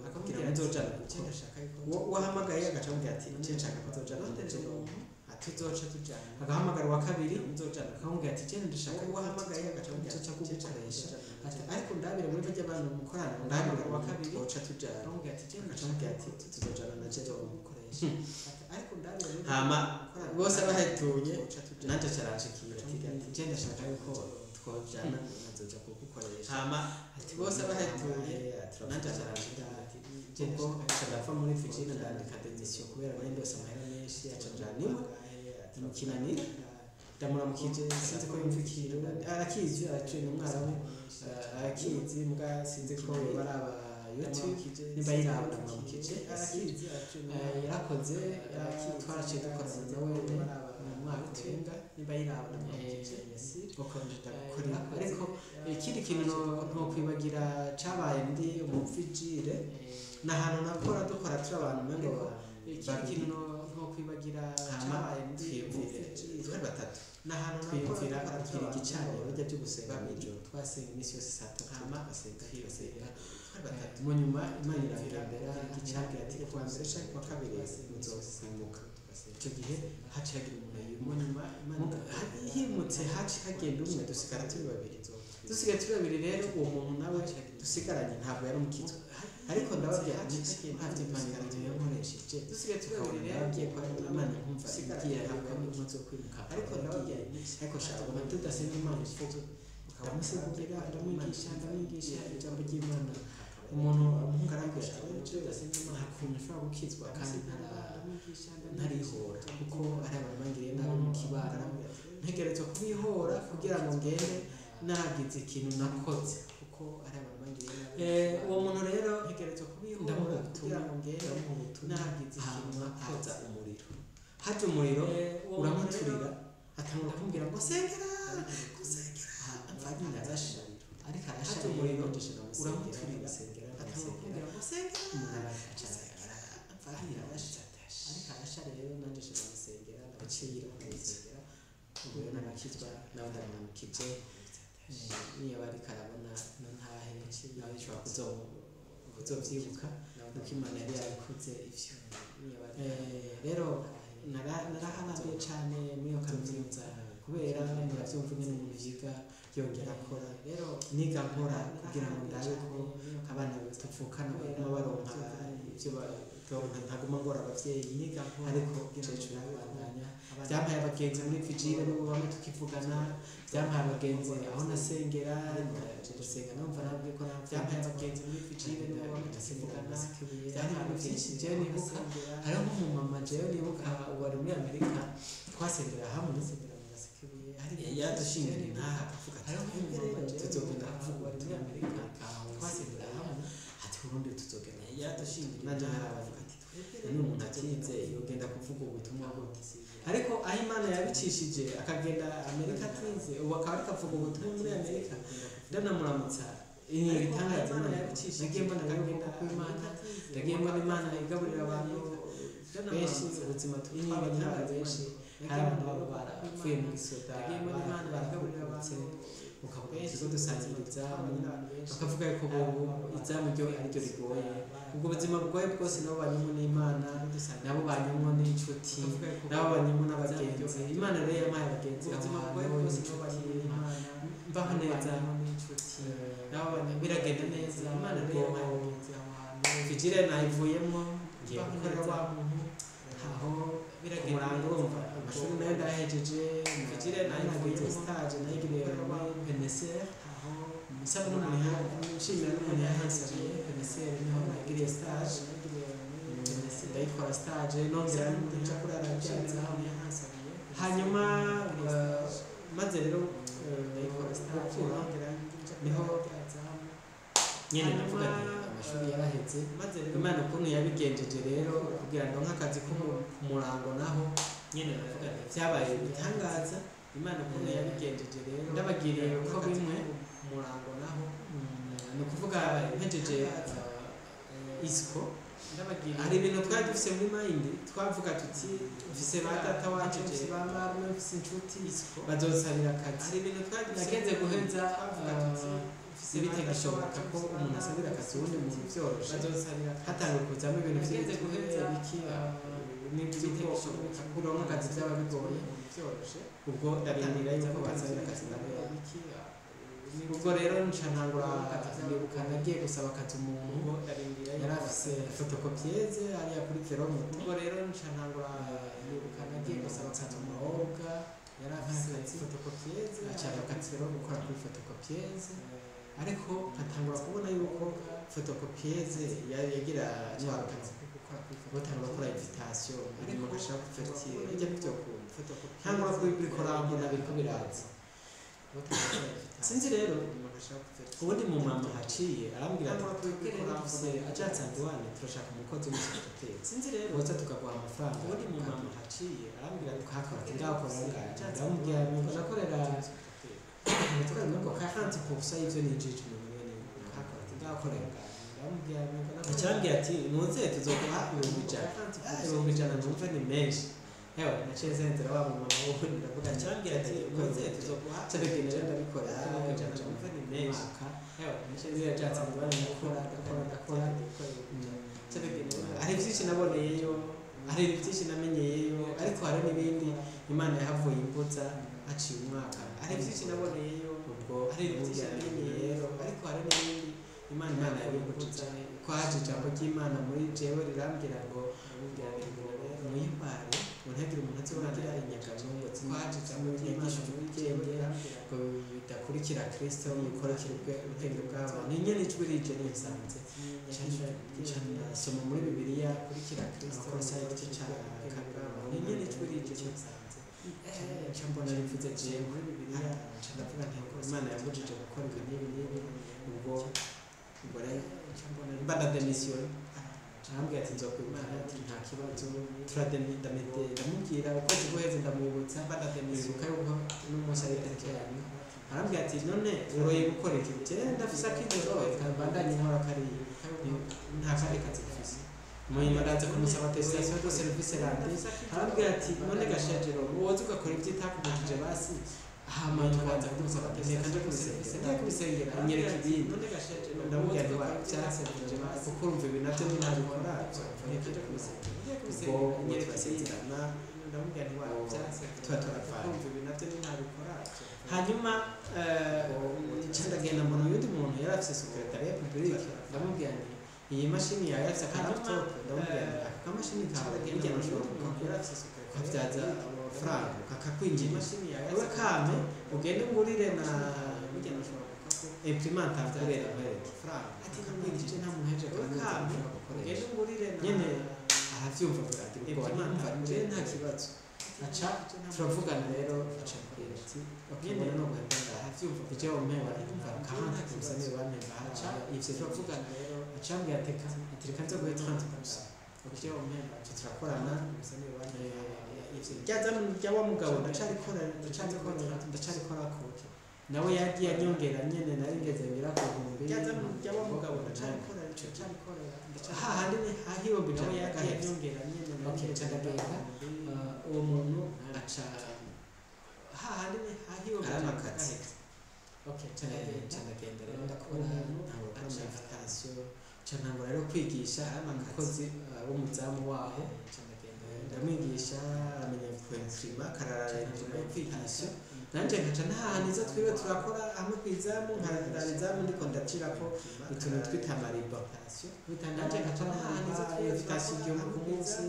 akabwira nzojana je nashaka yuko wahamagaye agacambwira ati je nshaka kuzojana ndetse tuzoca tujana agahamagara wa kabiri nzojana akambwira ati je ndashaka wahamagaye agacambwira tuzoca kugukoresha ati ariko ndabire muri bajya abantu mukorana ndabire wa kabiri tuzoca tujana akambwira ati je ndashaka ati tuzojana na je kugukoresha ariko ndabire hama bose bahetuye nanje carashikira ati je ndashaka yuko twojana nazoja kugukoresha hama ati bose bahetuye nanje carashikira ati je ndashaka muri vigile ndandika demission kubera nari ndose amahera menshi acajaniwe mukinanira ndamuramukije sinzi ko yumvikira arakizi aciye n'umwana we arakizi muga sinzi ko baraba YouTube nimba yiraba ndamuramukije arakizi yarakoze twaraciye dukorana nawe mu mwaka twenga nimba yiraba ndamuramukije ukonje ndakora ariko ikindi kintu no kwibagira cabaye ndi umuvigile nahantu nakora dukora turi abantu mengo ikindi kintu no kwibagira cabaye ndi twari batatu nahantu twiyumvira kugira igicaniro bijya byo gusenga mw'ijoro twasenga iminsi yose saa tatu hama basenga twari batatu mu nyuma Imana irambera igicaniro ati kuwa mbere canke kuwa kabiri muzosimbuka icyo gihe haciye hagira umuntu mu nyuma himutse haciye hagenda umwe dusigara turi babiri rero uwo muntu nawe dusigaranye ntabwo yari umukizwa ariko ndababwira iki ntavyo Imana yankoresheje dusigaye turabirira ababwiye ko Imana nkumva igiye yuko umunsi wo kwimuka ariko ndababwira ariko shaka tudasenga Imana ifoto ndamusigurira ndamwigisha ijambo ry'Imana umuntu umugaragara tudasenga Imana akumva ashobora gukizwa kandi ntarihora kuko ari abantu bangiriye nabi mu kibara ntegerezwa kubihora kugira ngo ngende nagize ikintu nakoze kuko ari abantu bangiriye nabi uwo muntu rero ntegerezwa kubihora kugira ngo ngende nagize ikintu nakoze umuriro haje umuriro uramuturira atangura kumbwira ngo sengera amfanyira arasha ariko arasha umuriro uramuturira atangura kumbwira ngo sengera amfanyira arasha ariko arasha rero nanje shobora gusengera ndabacira ndabisengera ubwo rero nabakizwa nawe ndaramukije niyo bari karabona no ntahe nawe nshobora kuzovyibuka nuko Imana yari yarikoze ivyo rero narahabaye cane muri iyo kaminuza kubera muravyumva nyene umuntu yiga yongera akora rero niga nkora kugira ngo ndabe ko abana tuvukana baguma baronka ivyo ntaguma ngora abavyeyi ariko jeje nabandanya vyampaye abagenzi muri vigile n'ubu bamwe tukivugana vyampaye abagenzi aho nasengera gusenga numva nabwiye ko vyampaye abagenzi muri vigile n'ubu bamwe tukivugana vyampaye ibintu vyinshi jewe nibuka hariho nk'umumama jewe nibuka wari muri Amerika twasengera hamwe yadushingira intaha akavuga hariho nk'umumama tuzogenda kuvuga wari muri Amerika twasengera hamwe ati urundi tuzogenda yadushingira nanje narabavuga ati ni umuntu atize yogenda kuvuga ubutumwa gute ariko aho Imana yabicishije akagenda Amerika atize ubu akaba ariko avuga ubutumwa muri Amerika ndanamuramutsa ibitangaza Imana yabicishije nagiye mbona akagenda ku Imana nagiye mbona Imana igaburira abantu benshi ubuzima twabanye n'abantu benshi hari abantu baba barapfuye mu gisoda nagiye mbona Imana baragaburira abantu ukavuga ko dusangiriza bakavuga yuko bobo izamu ryo ariryo rigoye ubwo buzima bugoye bwose nabo banyemo n'Imana nabo banyemo n'inshuti nabo banyemo n'abagenzi Imana rero yampaye abagenzi ubuzima bugoye bwose nabo banyemo n'Imana mbaho neza n'inshuti nabo biragenda neza Imana rero yampaye abagenzi vigile nayivuyemo ngiye gukorera wa muntu aho biragenda urumva amashuri nayo ndahejeje vigile nayivuyemo stage nayigiriye muri PNSR aho musaba n'umuntu nshimira n'umuntu yahansabiye PNSR niho nagiriye stage ndayikora stage nongera n'umuntu nja kurara byanza aho yahansabiye hanyuma maze rero ndayikora stage niho nyene navuga amashuri yaraheze Imana ukuntu yabigenjeje rero kugira ngo nk'akazi k'umurango naho nyene navuga vyabaye bitangaza Imana ukuntu yabigenjeje rero ndabagiriye ko bimwe umurango naho no kuvuga mpejeje isco hari ibintu twari dufise muri mind twavuga tuti mfise ba data wacu mfise ba marume mfise inshuti bazosabira akazi hari ibintu twari dufise guheza bitagishoboka ko umuntu asabira akazi uwundi muntu vyoroshe hatangwe kuzamo ibintu vyigeze guheza biki bitagishoboka kuronka akazi vyaba bigoye vyoroshe ubwo ndarindira yuko basabira akazi ndabera biki ubwo rero nca ntangura ndibuka nagiye gusaba akazi umuntu yari afise fotokopieze ariya kuri Veromoto ubwo rero nca ntangura ndibuka nagiye gusaba akazi umukobwa yari afise fotokopieze acara akazi rero gukora kuri fotokopieze ariko nkatangura kubona yuko fotokopieze yagira ntwara akazi gutangura gukora invitation ariko ngashaka kufertire ijya byo kumva ntangura kubikora mbona biriko biraza sinzi rero ubundi mu mama haciye arambwira ati twese ajatsanga wane turashaka umukozi w'isosiyete sinzi rero woza tukaguha amafaranga ubundi mu mama haciye arambwira ati kakora ngakora ndamubwira ngo nakorera twari nuko kafanti kubusa ivyo ninjije mu mwene kakora ngakorera ndamubwira ngo cyambye ati nuze tuzoguha ibihumbi ijana numva ni menshi ewa nacheze nzira wa mama wowe ndavuga cyambye ati nuze tuzoguha cyabegenera ndabikora ibihumbi ijana numva ni menshi ewa nacheze yajatse ngo ndakora cyabegenera ari byinshi naboneyeyo hari byinshi namenyeyeyo ariko hari n'ibindi Imana yahavuye imbuza haciye umwaka hari byinshi naboneyeyo ubwo hari byinshi namenyeyeyo ariko hari n'ibindi imana yabibujije ko haje ijambo ry'imana muri jewe rirambwira ngo muyibare ngo ntihagire umuntu azobagira inyagano ngo twaje ijambo ry'imana muri jewe ngo bidakurikira kristo bikorokere ubwenge bwabo ni nyene ijwi rije nisanze soma muri bibiliya kurikira kristo igice ca kabiri ni nyene ijwi rije nisanze mbona rivuze jewe muri bibiliya ndavuga nti imana yabujije gukora ibintu n'ibi ubwo rero mbanda demission arambwira ati nzokwimana ati nta kibazo ndamubwira ukwezi guheze ndamwibutsa mbanda demission yuko n'umunsi ari tariki yanyu arambwira ati none uroye gukora iki je ndafise akijoro kambandanye nkora kari nta kandi kazi gufise munyuma ndaza kumusaba attestation de service randi arambwira ati none gashajero woza ugakora ivy'itakubujije basi hama tukaza kumusaba attestation de service ndiye kubisengera anyereka ibindi none gashajero ndamubwira ati byasengera basi kuko urumva ibintu navyo ntabikora ntekereje kubisengera ndiye kubisengera anyereka isezerana ndamubwira nti wa byasengera tuba turapfana urumva ibintu navyo ntabikora hanyuma ndagenda mbona uyundi muntu yari afise secretariat publique ndamubwira nti iyi mashini yawe yafise laptop ndamubwira nti aka mashini kawe burya ntushobora kubyaza amafaranga kakakwinjira imashini yawe we kame ugende ngurire na burya ntushobora imprimante akorera amafaranga ati kakwinjije nta muntu heje kame ugende ngurire nyene aravyumva ati imprimante je nta kibazo aca turavugana rero aca mbwira ati nyene no guhenda aravyumva bije ompera imva kahanta kumusane bampa aca ivyo turavugana rero aca mbwira ateka ati reka nzo guhe 30% bije ompera aca turakorana kumusane bampa ivyo ryaza rya wa mugabo ndacarikora koke nawe yagiye anyongera nyene nari ngeze ngira ku nkumbi ryaza rya wa mugabo ndacarikora hahandi hahibombe nawe yagiye anyongera nyene okay cyandagenda uwo muntu aca hahandi hahibombe aramakazi okay cyandagenda rero ndakora ntabwo kama invitation cyantangura rero kwigisha abakozi b'umuzamu waho ndamwigisha amenya kwimprima karara yo kwigisha nanje nkaca ntahaniza twiwe turakora hamwe kwizamu nkararizamu ndiko ndacirako utuntu twita mariba nanje nkaca ntahaniza twiwe tutasigiye ku munsi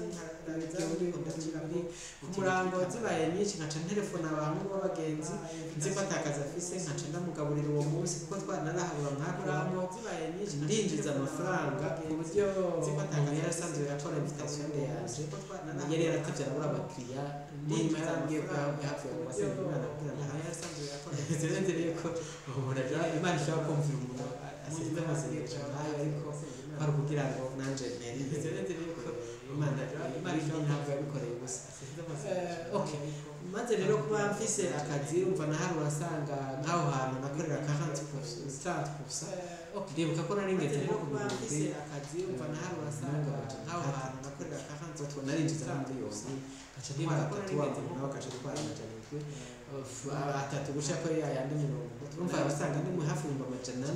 ndiko ndacirako ku murango zibaye nyinshi nkaca ntelefona abantu b'abagenzi nzi ko atakaza afise nkaca ndamugaburira uwo munsi kuko twanarahura nk'akurango zibaye nyinshi ndinjiza amafaranga ku buryo yari asanzwe yakora invitation yanje yari yaratevye arabura abakiriya nyuma yarambwiye ko hafi y'abasenga imana kugira ngo yasanzwe yakora invitation ko ubona imana ishobora kumvira umuntu asize amasengesho nkayo ariko bari kugira ngo nanje ntere ko imana ntabwo yabikoreye gusa okay maze rero kuba mfise akazi umva nahari urasanga nk'aho hantu nakorera 40% ndibuka ko nari ngeze rero kuba mfise akazi umva nahari urasanga nk'aho hantu nakorera 40% narinjiza muri yose gaca ndibuka ko nari ngeze nawe gaca twara amajanitwe atatu gushaka ko yayandi mirongo umva abasanga ndi mu hafi y'umba amajana 4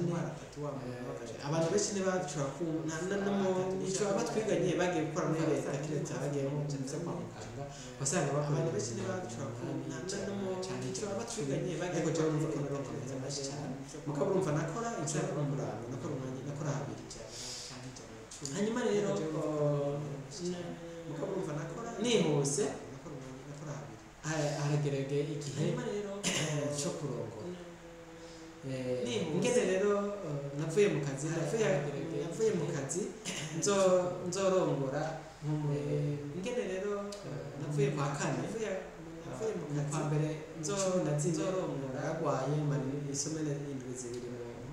abantu benshi ntibashobora batwiganye bagiye gukora muri leta kiretse abagiye mu byo kwa muganga basanga abantu benshi ntibashobora batwiganye bagiye gukora muri leta kiretse amashi cyane mukaba urumva nakora inshaka mu murango nakora habiri hanyuma rero mukaba urumva nakora nihuse nakora habiri haragerege igihe cyo kurongora ngeze rero navuye mu kazi nzorongora ngene rero navuye kwa kane navuye mu kwa mbere nzorongora agwaye isomene indwi zibiri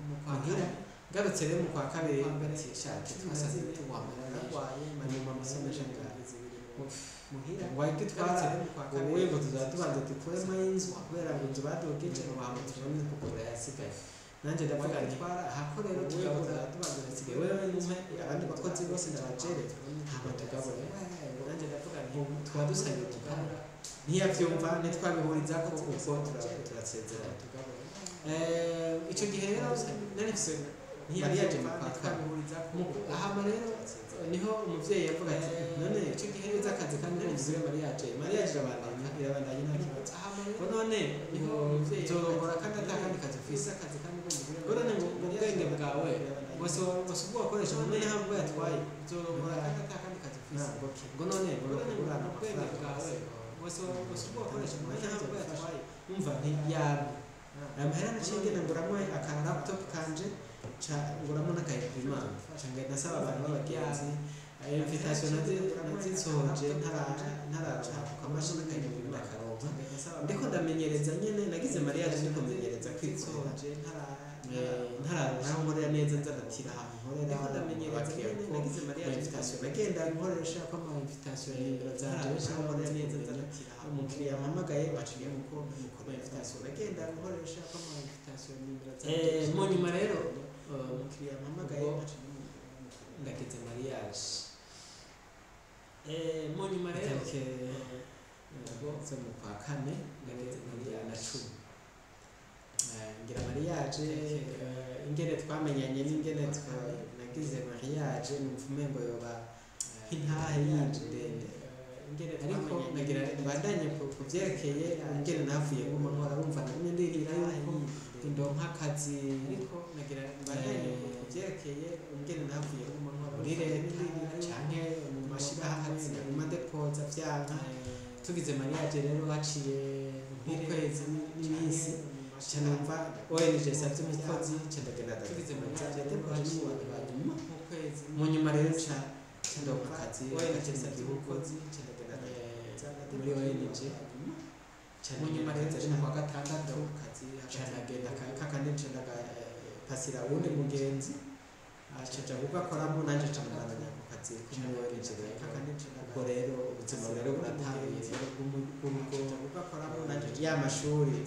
mu kwa kane garutse rero mu kwa kabiri ati shake twasaze tuwamara agwaye manyuma musomeje ngazi muhira ngwaye twatse wowe ngo tuzatubanza tukuremo inzu kubera ngo inzu badogeje ngo bahamutubone kuko yasigaye nanje ndavuga ntwara hako rero tugabura tubanza nsigaye wewe numwe abandi bakozi bose ndabajere hama tugabura nanje ndavuga nti twadusanye tugabura ntiyavyumva ntitwabihuriza ko uko turasezera tugabura ico gihe rero nari mariage mu kwa kane ahama rero niho umuvyeyi yavuga ati none icyo gihe neza akazi kandi nzire mariage irabandanya nta kibazo none niho umuvyeyi zorongora kandi atakandi kazi ufise akazi kandi none mu bwenge bwawe bose ubwo wakoresha none hamwe yatwaye zorongora kandi atakandi kazi ufise ngo none urana mu bwenge bwawe bose ubwo wakoresha none hamwe yatwaye umva ntiyaba amahera nacinge nguramo aka laptop kanje nguramo n'akayiprimant cyangwa nasaba abantu b'abagenzi invitation nazisohoje ntaraca kukamashini kayiprimant akaronka ndiko ndamenyereza nyene nagize mariage ndiko menyereza kwisohoje ntararonka nkorera neza nzadatira ahantu nkorera ndiko ndamenyereza nyene nagize mariage invitation bagenda nkoresha kwa ama invitation nimero zanje nkorera neza nzadatira umukiriya mpamagaye baciye muko mukora invitation bagenda nkoresha kwa ama invitation nimero zanje mu nyuma rero umukiriya mpamagaye ndageze mariage mu nyuma rero zo mu kwa kane ndageze mariage na 10 ngira mariage ingene twamenyanye n'ingene nagize mariage numvume ngo yoba intahe yanje ndende ingene ariko nagira bandanye kuvyerekeye ingene navuye ngoma nkora urumva namwe ndirira yuko indonka akazi ariko nagira bandanye kuvyerekeye ingene navuye ngoma nkora urire canke mu mashirahamwe mu madepoza vyanka tugize mariage rero haciye nk'ukwezi n'iminsi chanumva ONG savye umukozi cyandagenda tugize mariage depoje n'abantu banyuma nk'ukwezi mu nyuma rero ndonka akazi gakeneye umukozi cyandagenda muri ONG cyane nyuma rero ari mu gatandatu kazi cyandagenda kakandi cyandaga pasira wundi mugenzi acaja gukoramo nanje cyandaganda ku kazi kumwe ONG kakandi ubwo rero ubuzima rero buratangiye rero bw'urugo gukoramo nanje ya mashuri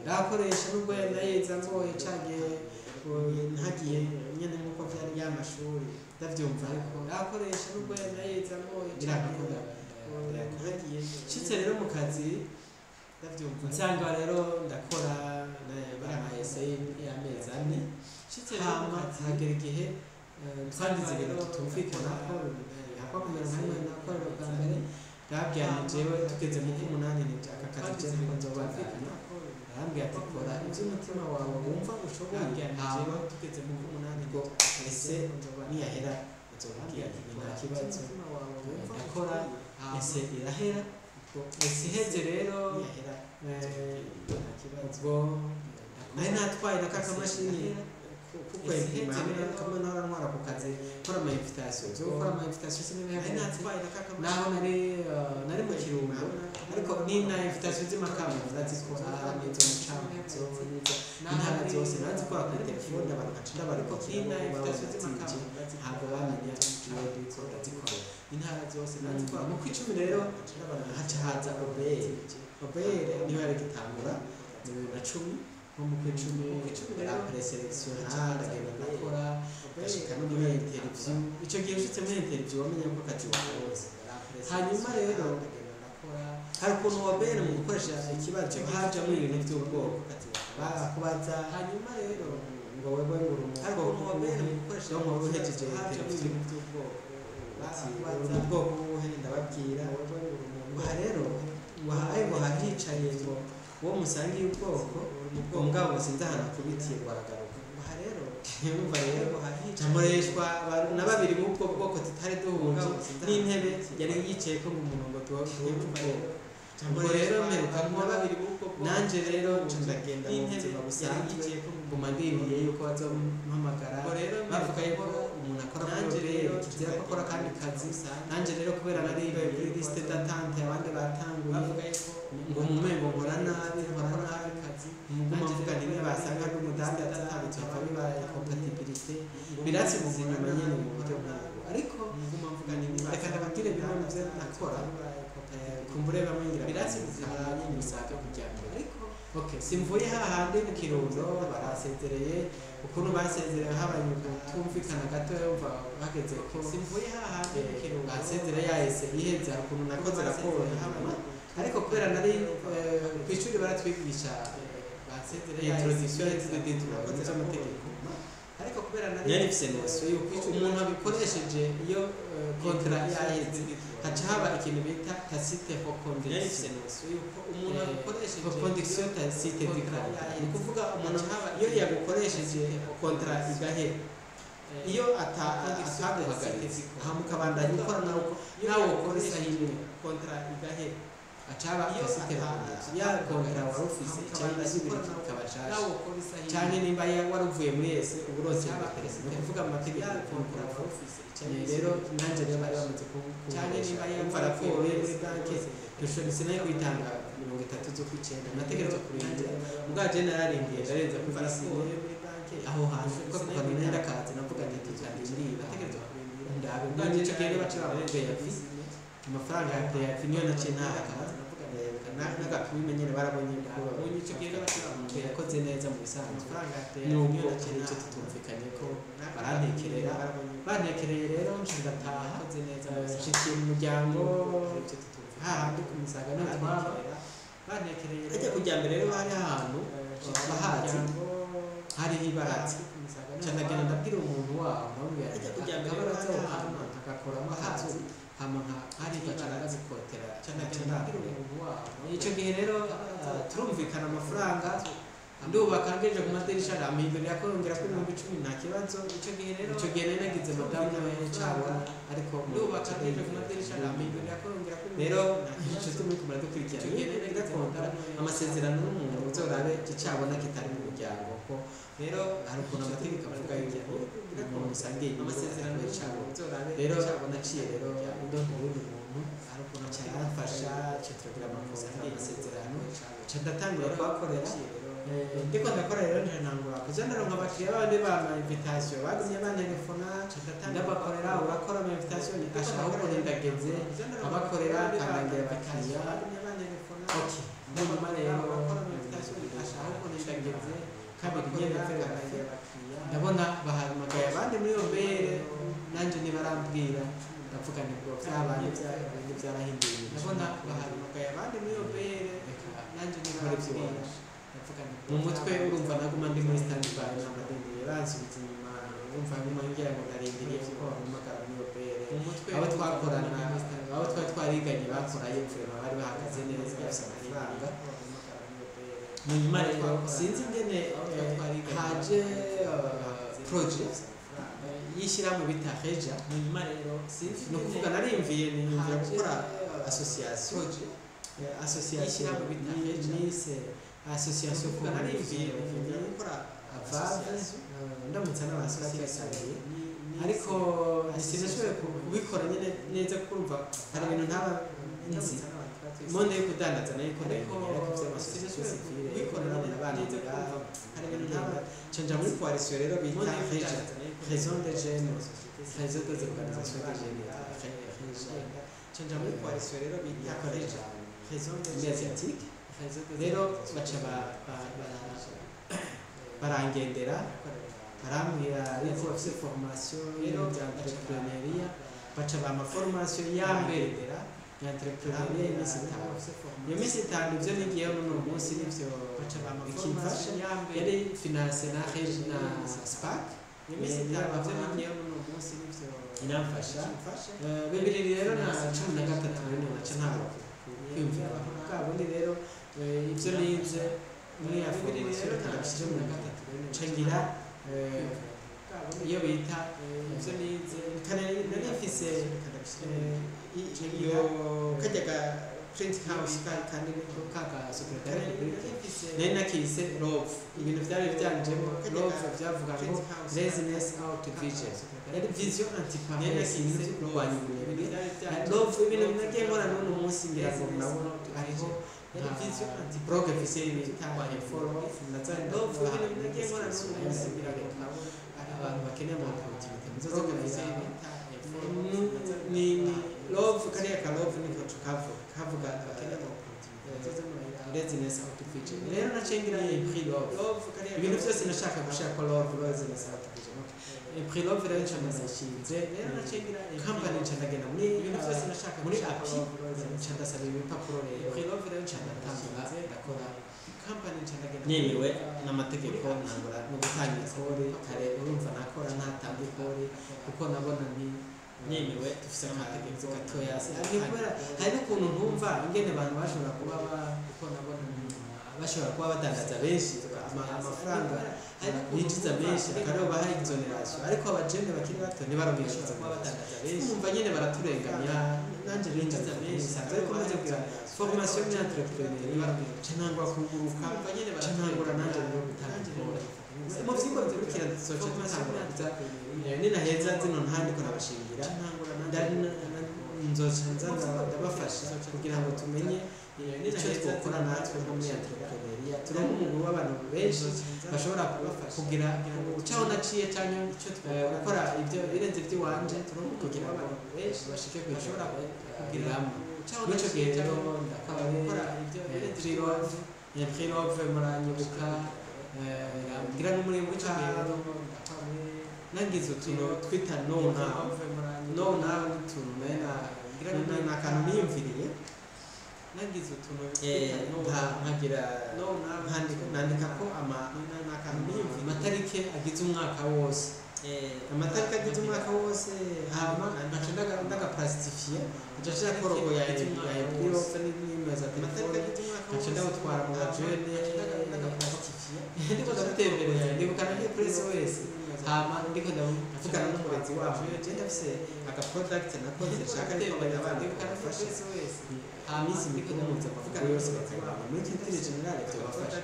ndakoresha nubwo nayiza mboye cange ntagiye nyene nkuko vyari ya mashuri ndavyumva ariko ndakoresha nubwo nayiza mboye cange ntagiye shitse rero mu kazi ndavyumva nsanga rero ndakora barahaye y'amezi ane shitse rero mu kazi hagera igihe twandize ibintu tutumvikana ko kumera hamwe nakorera bwa mbere ndabwiranye jewe tugeze mu k'umunani ni aka kazi je nko nzobandana arambwira ati kora iby'umutima wawe wumva ushoboye jewe tugeze mu k'umunani ngo ese niyahera uzobwira ati nta kibazo ndakora ese irahera ese iheze rero nta kibazo naye natwaye na kakamashini kuko impamya kama nora ntwara ku kazi kora ama invitation zo gukora ama invitation sinene hari natwaye na kakamashini naho nari mu kirundo ariko ni na invitation z'imakamba ndazikora n'izo mucamzo intara zose nazikora kuri telefone abantu bacinda bari ko ni na invitation z'imakamba ntabwo bamenya iyo ndiko ndazikora intara zose nazikora mu kwicumi rero haca haza Obere niyo yari gitangura mu 2010 mu kwicumi la preselection ndagenda ndakora gashika no muri interview ico gihe ushitse muri interview wamenye ko kazi wakoze hanyuma rero hari ukuntu Obere mu gukoresha ikibazo haje mu ibintu by'ubwoko kazi bakubaza hanyuma rero ngo wewe nguru hari ukuntu Obere mu gukoresha ngo uhejeje interview by'ubwoko bakubaza ubwoko buhenda babwira wewe rero wahaye ngo hahicaye ngo uwo musangiye ubwoko umugabo sinzi ahantu akubitiye baragaruka aha rero numva rero hamoreshwa na babiri mu bwoko tutari duhunga n'intebe yari yicaye ko mu murongo tuwumva ubwo rero mperuka na babiri mu bwoko nanje rero ndagenda mu buzima busanzwe nguma ndiriye yuko bazompamagara bavuga yuko umuntu akora nanje rero kizira ko akora kandi kazi nanje rero kubera nari kuri liste d'attente abandi batanguye bavuga yuko ngo mumengo nkora nabi kazi nguma mvuga nti basanga n'umudanda atahabitswe bibaye compatibilité birasize inyuma nyene mu buryo bwabo ariko nguma mvuga nti reka ndabagire bimwe mu byo nakora kumbure bamwe ngira birasize nyene bisaka kujyambere ariko okay simvuye hahandi mu kirundo barasezereye ukuntu basezereye habaye utumvikana gato yumva bageze ko simvuye hahandi mu kirundo basezereye yahise iheza ukuntu nakoze raporo hama ariko kubera nari kwishuri baratwigisha basezereye introduction d'intro z'amategeko ariko kubera nari mfise notion yuko umuntu abikoresheje iyo contrat yaheze haca haba ikintu bita tacite reconduction yuko umuntu abikoresheje reconduction tacite déclarée ni kuvuga umuntu iyo yagukoresheje contrat igahera iyo ataguhagaritse hamukabandanya gukora nawe ukoresha hino contrat igahera acaba tacite reconduction ya contrat wa office cyangwa ibintu kabashasha cyane nimba waruvuye muri ese uburozi ni kuvuga mu mategeko ya contrat wa office rero nanje rero bari bamaze cyane nimba yumva raporo muri banki dushobora sinaye kwitanga 30 zo kwicenda nategerezwa kurindira ubwaje nararindiye ndarenza ku visi muri banki aho hantu kuko kukamenya ndakaze navuga nti tuzandindira nategerezwa kurindira ndabe ubwaje cyo gere bacira abagwe yafi amafaranga ya finyo na centaha n'agapime nyine barabonye ko icyo gihe yakoze neza mu bisanzwe n'ubwo icyo tutumvikanye ko barantekereye rero nshingataha nshikiye mu muryango hahandi ku Musaga n'utwaba bantekereye ajya kujya mbere rero bari ahantu bahazi hari ibarazi cyandagenda ndabwira umuntu waho namubwira ajya kujya mbere baraza ukama agakoramo hazi hama hari bacaraga zikotera cyandagenda ndabwira umuntu waho icyo gihe rero turumvikana amafaranga ndubaka ngeje ku madirisha aramihindurira ko yongera kuri 10,000 nta kibazo icyo gihe rero nagize madamu nawe cyabona ariko ndubaka ngeje ku madirisha aramihindurira ko yongera kuri rero icyo tumwe kumara dukurikirana icyo gihe rero ndakonda amasezerano n'umuntu uzorabe cyabona kitari mu muryango ko rero hari ukuntu amategeko avuga yuko umuntu usangiye amasezerano y'icabo uzorabe rero cyabona ciye rero ndo ubundi muntu hari ukuntu cyafasha cyo tugira amasezerano cyandatangura kwakorera ndiko ndakora rero ntanangura kuzandara nk'abakiriya bandi bama invitation bagumye bantelefona ndabakorera urakora ama invitation ashaka ko ndageze abakorera kanangira abakiriya okay ndumva rero urakora ama invitation ashaka ko ndageze kabiri nyene fera abakiriya ndabona bahamagaye abandi muri obere nanje nibarambwira ndavuga ni bwo byabanye byarahinduye ndabona bahamagaye abandi muri obere nanje nibarambwira mu mutwe urumva naguma ndi muri stand by n'amadini bansubitse inyuma urumva nyuma ngira ngo narindiriye kuko bahamagara muri opere abo twakorana abo twariganye bakora yemfure bari bahagaze neza bafite amafaranga mu nyuma rero sinzi ingene haje project yishyira mu bita Reja mu nyuma rero sinzi no kuvuga narimviye nimvira gukora association association mu bita Reja association kuko narimviye gukora avave ndamutse n'abasociation ariko sinashoboye kubikora nyine neza kurumva hari ibintu ntaba nzi monde yo kudandaza nayo ko sinashoboye kubikora n'abandi hari ibintu ntaba canja muri coalition rero bita raison de jeunes réseau des organisations de jeunes canja muri coalition rero bita raison de asiatique rero baca barangendera barambwira yuko bafite formation y'entrepreneuriat baca bama formation y'ambere y'entrepreneuriat iyo minsi itanu ibyo nigiyeho n'uno munsi n'ibyo baca bama ikimfasha yari finance na Reja na Spark iyo minsi itanu ibyo nigiyeho n'uno munsi n'ibyo inamfasha bibiri rero na 13 rero naca ntabwo kwiyumvira kabundi rero ibyo nize muri Afurika rero mu cengira iyo bita ibyo nize nari mfise iyo kajyaga print house kandi niko kaga secretary nari nakise love ibintu byari byanjemo love byavuga ngo laziness out vision yari vision anti-parenting rwanyuye love ibintu nagiye nkora n'uno munsi ngira ngo nabona ariho vision anti-broke efficiency cyangwa follow natari love ibintu nagiye nkora n'uno munsi ngira ngo abantu bakeneye mu opportunity muzozo efficiency ni love kariya ka love ni ko kavuga bakeneye mu opportunity laziness out vision rero nacengira prix love ibintu byose nashaka gushaka love laziness out vision Prelove rero nca ndashinze company nca ndagenda muri ibintu byose nashaka muri api nca ndasaba ibipapuro rero Prelove rero nca ndatangura ndakora company nca ndagenda nemewe n'amategeko ntangura no gutanga ikore kare urumva nakora ntatanga ikore kuko nabona ni nemewe dufise amategeko gatoya hari n'ukuntu ntumva ingene abantu bashobora kuba kuko nabona bashobora kuba badandaza benshi amafaranga binjiza menshi akareba baha exoneration ariko abajene bakiri bato ntibarabwishiza kuba badandaza benshi umva nyene baraturenganya nanje binjiza menshi sanze ariko maze kugira formation y'entrepreneur ntangura kuguruka ntangura nanje rero gutangura mu vyigwa bikurikira dusoje tutangura nina heza zino ntandiko nabashingira nzoca ndabafasha kugira ngo tumenye icyo twakora natwe nko muri entrepreneuria turimo umuguru w'abantu benshi bashobora kugira ucaho naciye cyangwa gukora ibyo birenze iby'iwanje turimo kugira abantu benshi bashike bashobora kugira n'icyo gihe rero ndakaba gukora ibyo birenze Prelove muranyibuka ngira n'umurimo w'icyo gihe nangize utuntu twita nona n'utuntu na akantu niyumviriye nagize utuntu nkagira nandika ko amatariki agize umwaka wose amatariki agize umwaka wose hama nkaca ndagaplastifiye nkaca nshirako logo ya Prelove n'imero za telefone nkaca ndawutwara mu majene ndiko ndamutembereza ndibuka nagiye kuri SOS hama ndiko ndavugana n'umurenzi wabo je ndafise aka product nakoze nshaka ariko abana ndibuka nafashe SOS hama isi ndiko ndamuza kuvuga yose bakaba muri Culture Generale tubafasha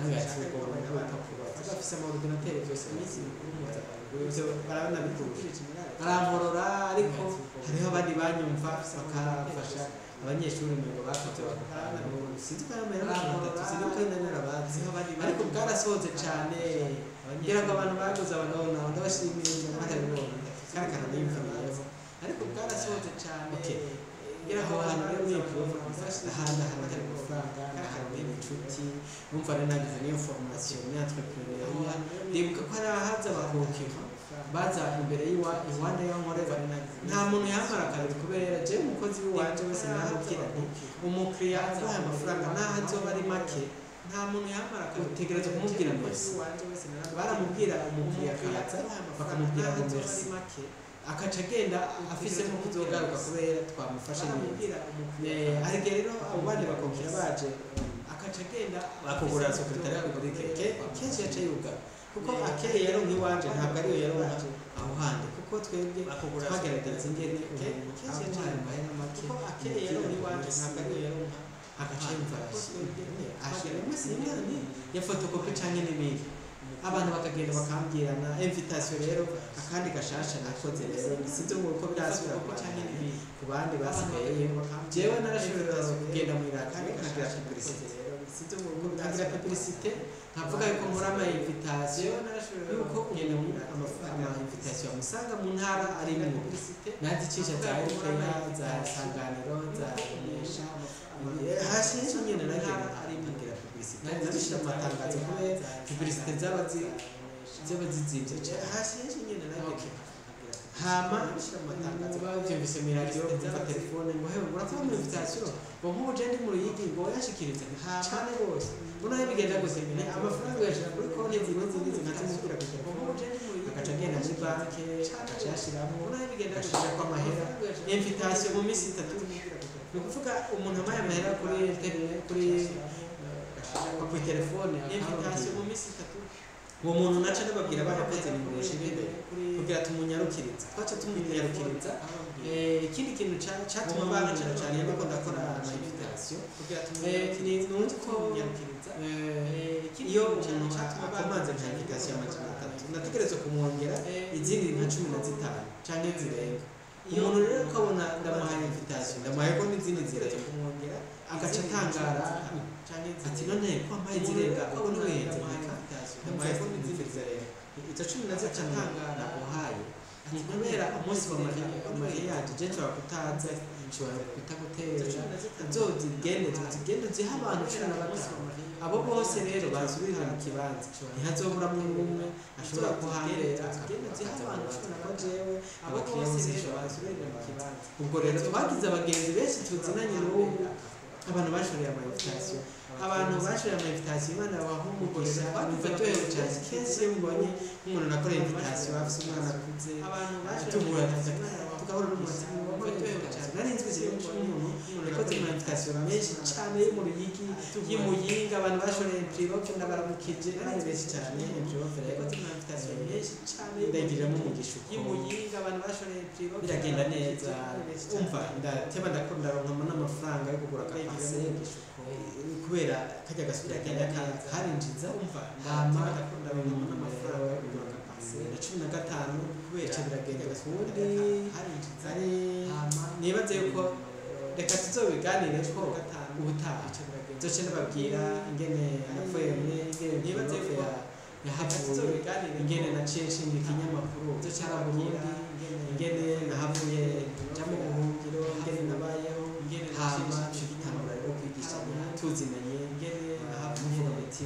hangati ko bakapura bagafise ama ordinateur byose isi kurumuza ibyo barabona bituje baramporora ariko hariho abandi banyumva bakafasha abanyeshuri ngo bakoze bakana sinzi ko yamera n'abatatu sinzi ko narabazi ariko bwarasoze cyane ngira ngo abantu baguze abagabo ndabashimiye n'abarabibona karakana n'imfamiyeho ariko bwarasoze cyane ngira ngo abantu rero n'imfamiyeho ahandi hari amafaranga hari inshuti umva rero nagize n'iyo formation y'entrepreneuria ndibuka ko hari ahaza bakokera baza imbere iwande y'ankorera nta muntu yamara akazi kubera je umukozi w'iwanje wese naramubwira nti umukiriya azaha amafaranga naho azoba ari make nta muntu yamara akategereza kumubwira mbese baramubwira umukiriya akaza bakamubwira ngo merci akaca agenda afise nko kuzogaruka kubera twamufashe neza ariko rero abo bandi bakongera baje akaca agenda bakugura secretariat publique kenshi yaca yuga kuko akeye yaro nk'iwanje ntabwo ariyo yaronka aho handi kuko twebwe twagerageza ingene kenshi yaca mahera make kuko akeye yaro nk'iwanje ntabwo ariyo yaronka agacimva ashira mwese n'imyanya ya photocopy canke n'ibindi abantu bakagenda bakambwirana invitation rero akandi gashasha nakoze rero sinzi uko byasubira ko cyane ku bandi basigaye jewe narashobora kugenda mu iraka nkagira publicité rero sinzi uko byagira publicité nkavuga yuko nkora ama invitation yuko ugenda mu ama invitation musanga mu ntara ari mu publicité nazicisha za RPA za Sanganiro za Nesha hasi nyine nagenda ari mpangira publicité nabishira amatangazo kubera publicité zaba zizimvye cyane hasi nyine nagenda hama amatangazo bavyumvise mu radio kumva telefone ngo hewe urakora mu invitation ngo nk'uje ndi mu Ruyigi ngo yashikirize cyane rwose mbona bigenda gose amafaranga yashira kuri konti zimwe nkazimubwira kugira ngo nk'uje ndi mu Ruyigi agaca agenda muri banke agaca yashiramo mbona bigenda gose kwa mahera invitation mu minsi 3 ni ukuvuga umuntu amaye amahera kuri telefone invitation mu minsi 3 uwo muntu naca ndababwira abakozi ni mureshe imbere kugira tumunyarukiriza twaca tumunyarukiriza ikindi kintu cyatuma bangira cyane yuko ndakora ama invitation kugira tumunyarukiriza ko iyo umuntu akomanze nka invitation y'amajana 3 nategerezwa kumwongera izindi nka 15 canke zirenga umuntu rero ukabona ndamuhaye invitation ndamuhaye ko n'izindi ziraza kumwongera agaca atangara ati none ko mpaye zirenga ko n'uhenze ndamuhaye ko n'izindi zirenga icyo 10 atangara uhaye kubera umunsi wa mariage je nshobora kutaza icyubahiro twita gutera zogende ziha abantu 15 abo bose rero basubirira mu kibanza ntihazoburamo n'umwe ashobora kuhambera zigende ziha abantu 15 jewe abo bose rero basubirira mu kibanza ubwo rero twagize abagenzi benshi tuzinanye n'ubu abantu bashoreye ama invitation Imana bahumugisha twatoye cyane kenshi iyo mbonye umuntu nakora invitation afise umwana akuze tubura tukabona n'umutima twatoye cyane nari nzwize umuntu yakoze ama invitation menshi cyane yo mu Ruyigi y'Imuyinga abantu bashoreye priroke n'abaramukije nari benshi cyane improfe yakoze ama invitation menshi cyane ndagiramo umugisha y'Imuyinga abantu bashoreye priroke biragenda neza umva ndateba ndakunda ronka n'amafaranga yo kugura kapase kubera kajya gasubira kanya karinjiza hama ndakunda n'amafaranga yo kugura kapase na 15 kubera biragenda kundi harinjiza hama nibaze yuko reka tuzobiganire ko ubutaha zoce ndababwira ingene napfuye ingene nibaze yuko yahavuye ingene naciye nshinga ikinyamakuru zoce ndababwira ingene nahavuye nja mu buhungiro ingene nabayeho hama tugitangura rero kwigishanya tuzinanye ingene nahavuye ati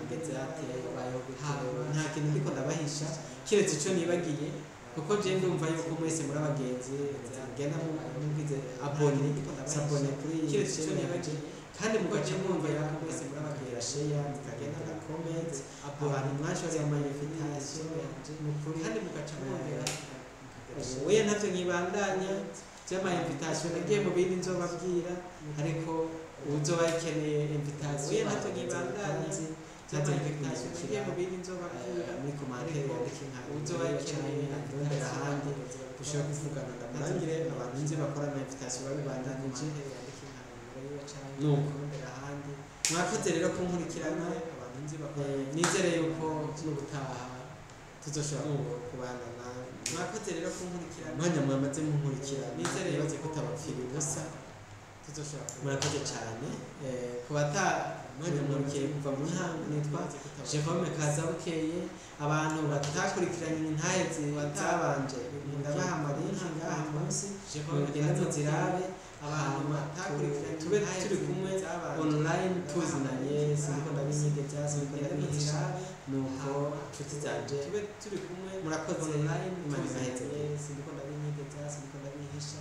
ngeze ate bayo gutanga nta kintu ndiko ndabahisha kiretse ico nibagiye kuko je ndumva yuko mwese muri abagenzi ngenda mumvize abone sabone kuri kiretse ico nibagiye kandi mugace mwumva yuko mwese muri abagenzi share mukagenda na comment abantu mwashore ama invitation mukuri kandi mugace mwumva oya ntavyo nkibandanya cyama invitation nagiye mu bindi nzobabwira ariko uzoba ikeneye invitation oya ntavyo nkibandanya cyama invitation nagiye mu bindi nzobabwira muri commentaire yandike nka uzoba ikeneye ndondera handi dushobora kuvugana ndamurangire abantu nzi bakora ama invitation babibandanije nuko ndondera handi mwakoze rero kunkurikirana abantu nzi bakora nizere yuko n'ubutaha tuzoshobora kubana na mwakoze rero kunkurikirana mwanya mwamaze munkurikira nizere yabaze kutabapfira ubusa tuzoshobora murakoze cyane kubata mwanya mwurikiye kuva mu ntango nitwa Jérôme Kazabukeye abantu batakurikiranye intahezi zabanje ndabaha amarinki ngaha munsi mugenda muzirabe abantu batakurikiranye tube turi kumwe online tuzinanye siniko ndabinyige byase niko ndabihisha nuko nshuti zanje tube turi kumwe murakoze online imana ibaheze siniko ndabinyige byase niko ndabihisha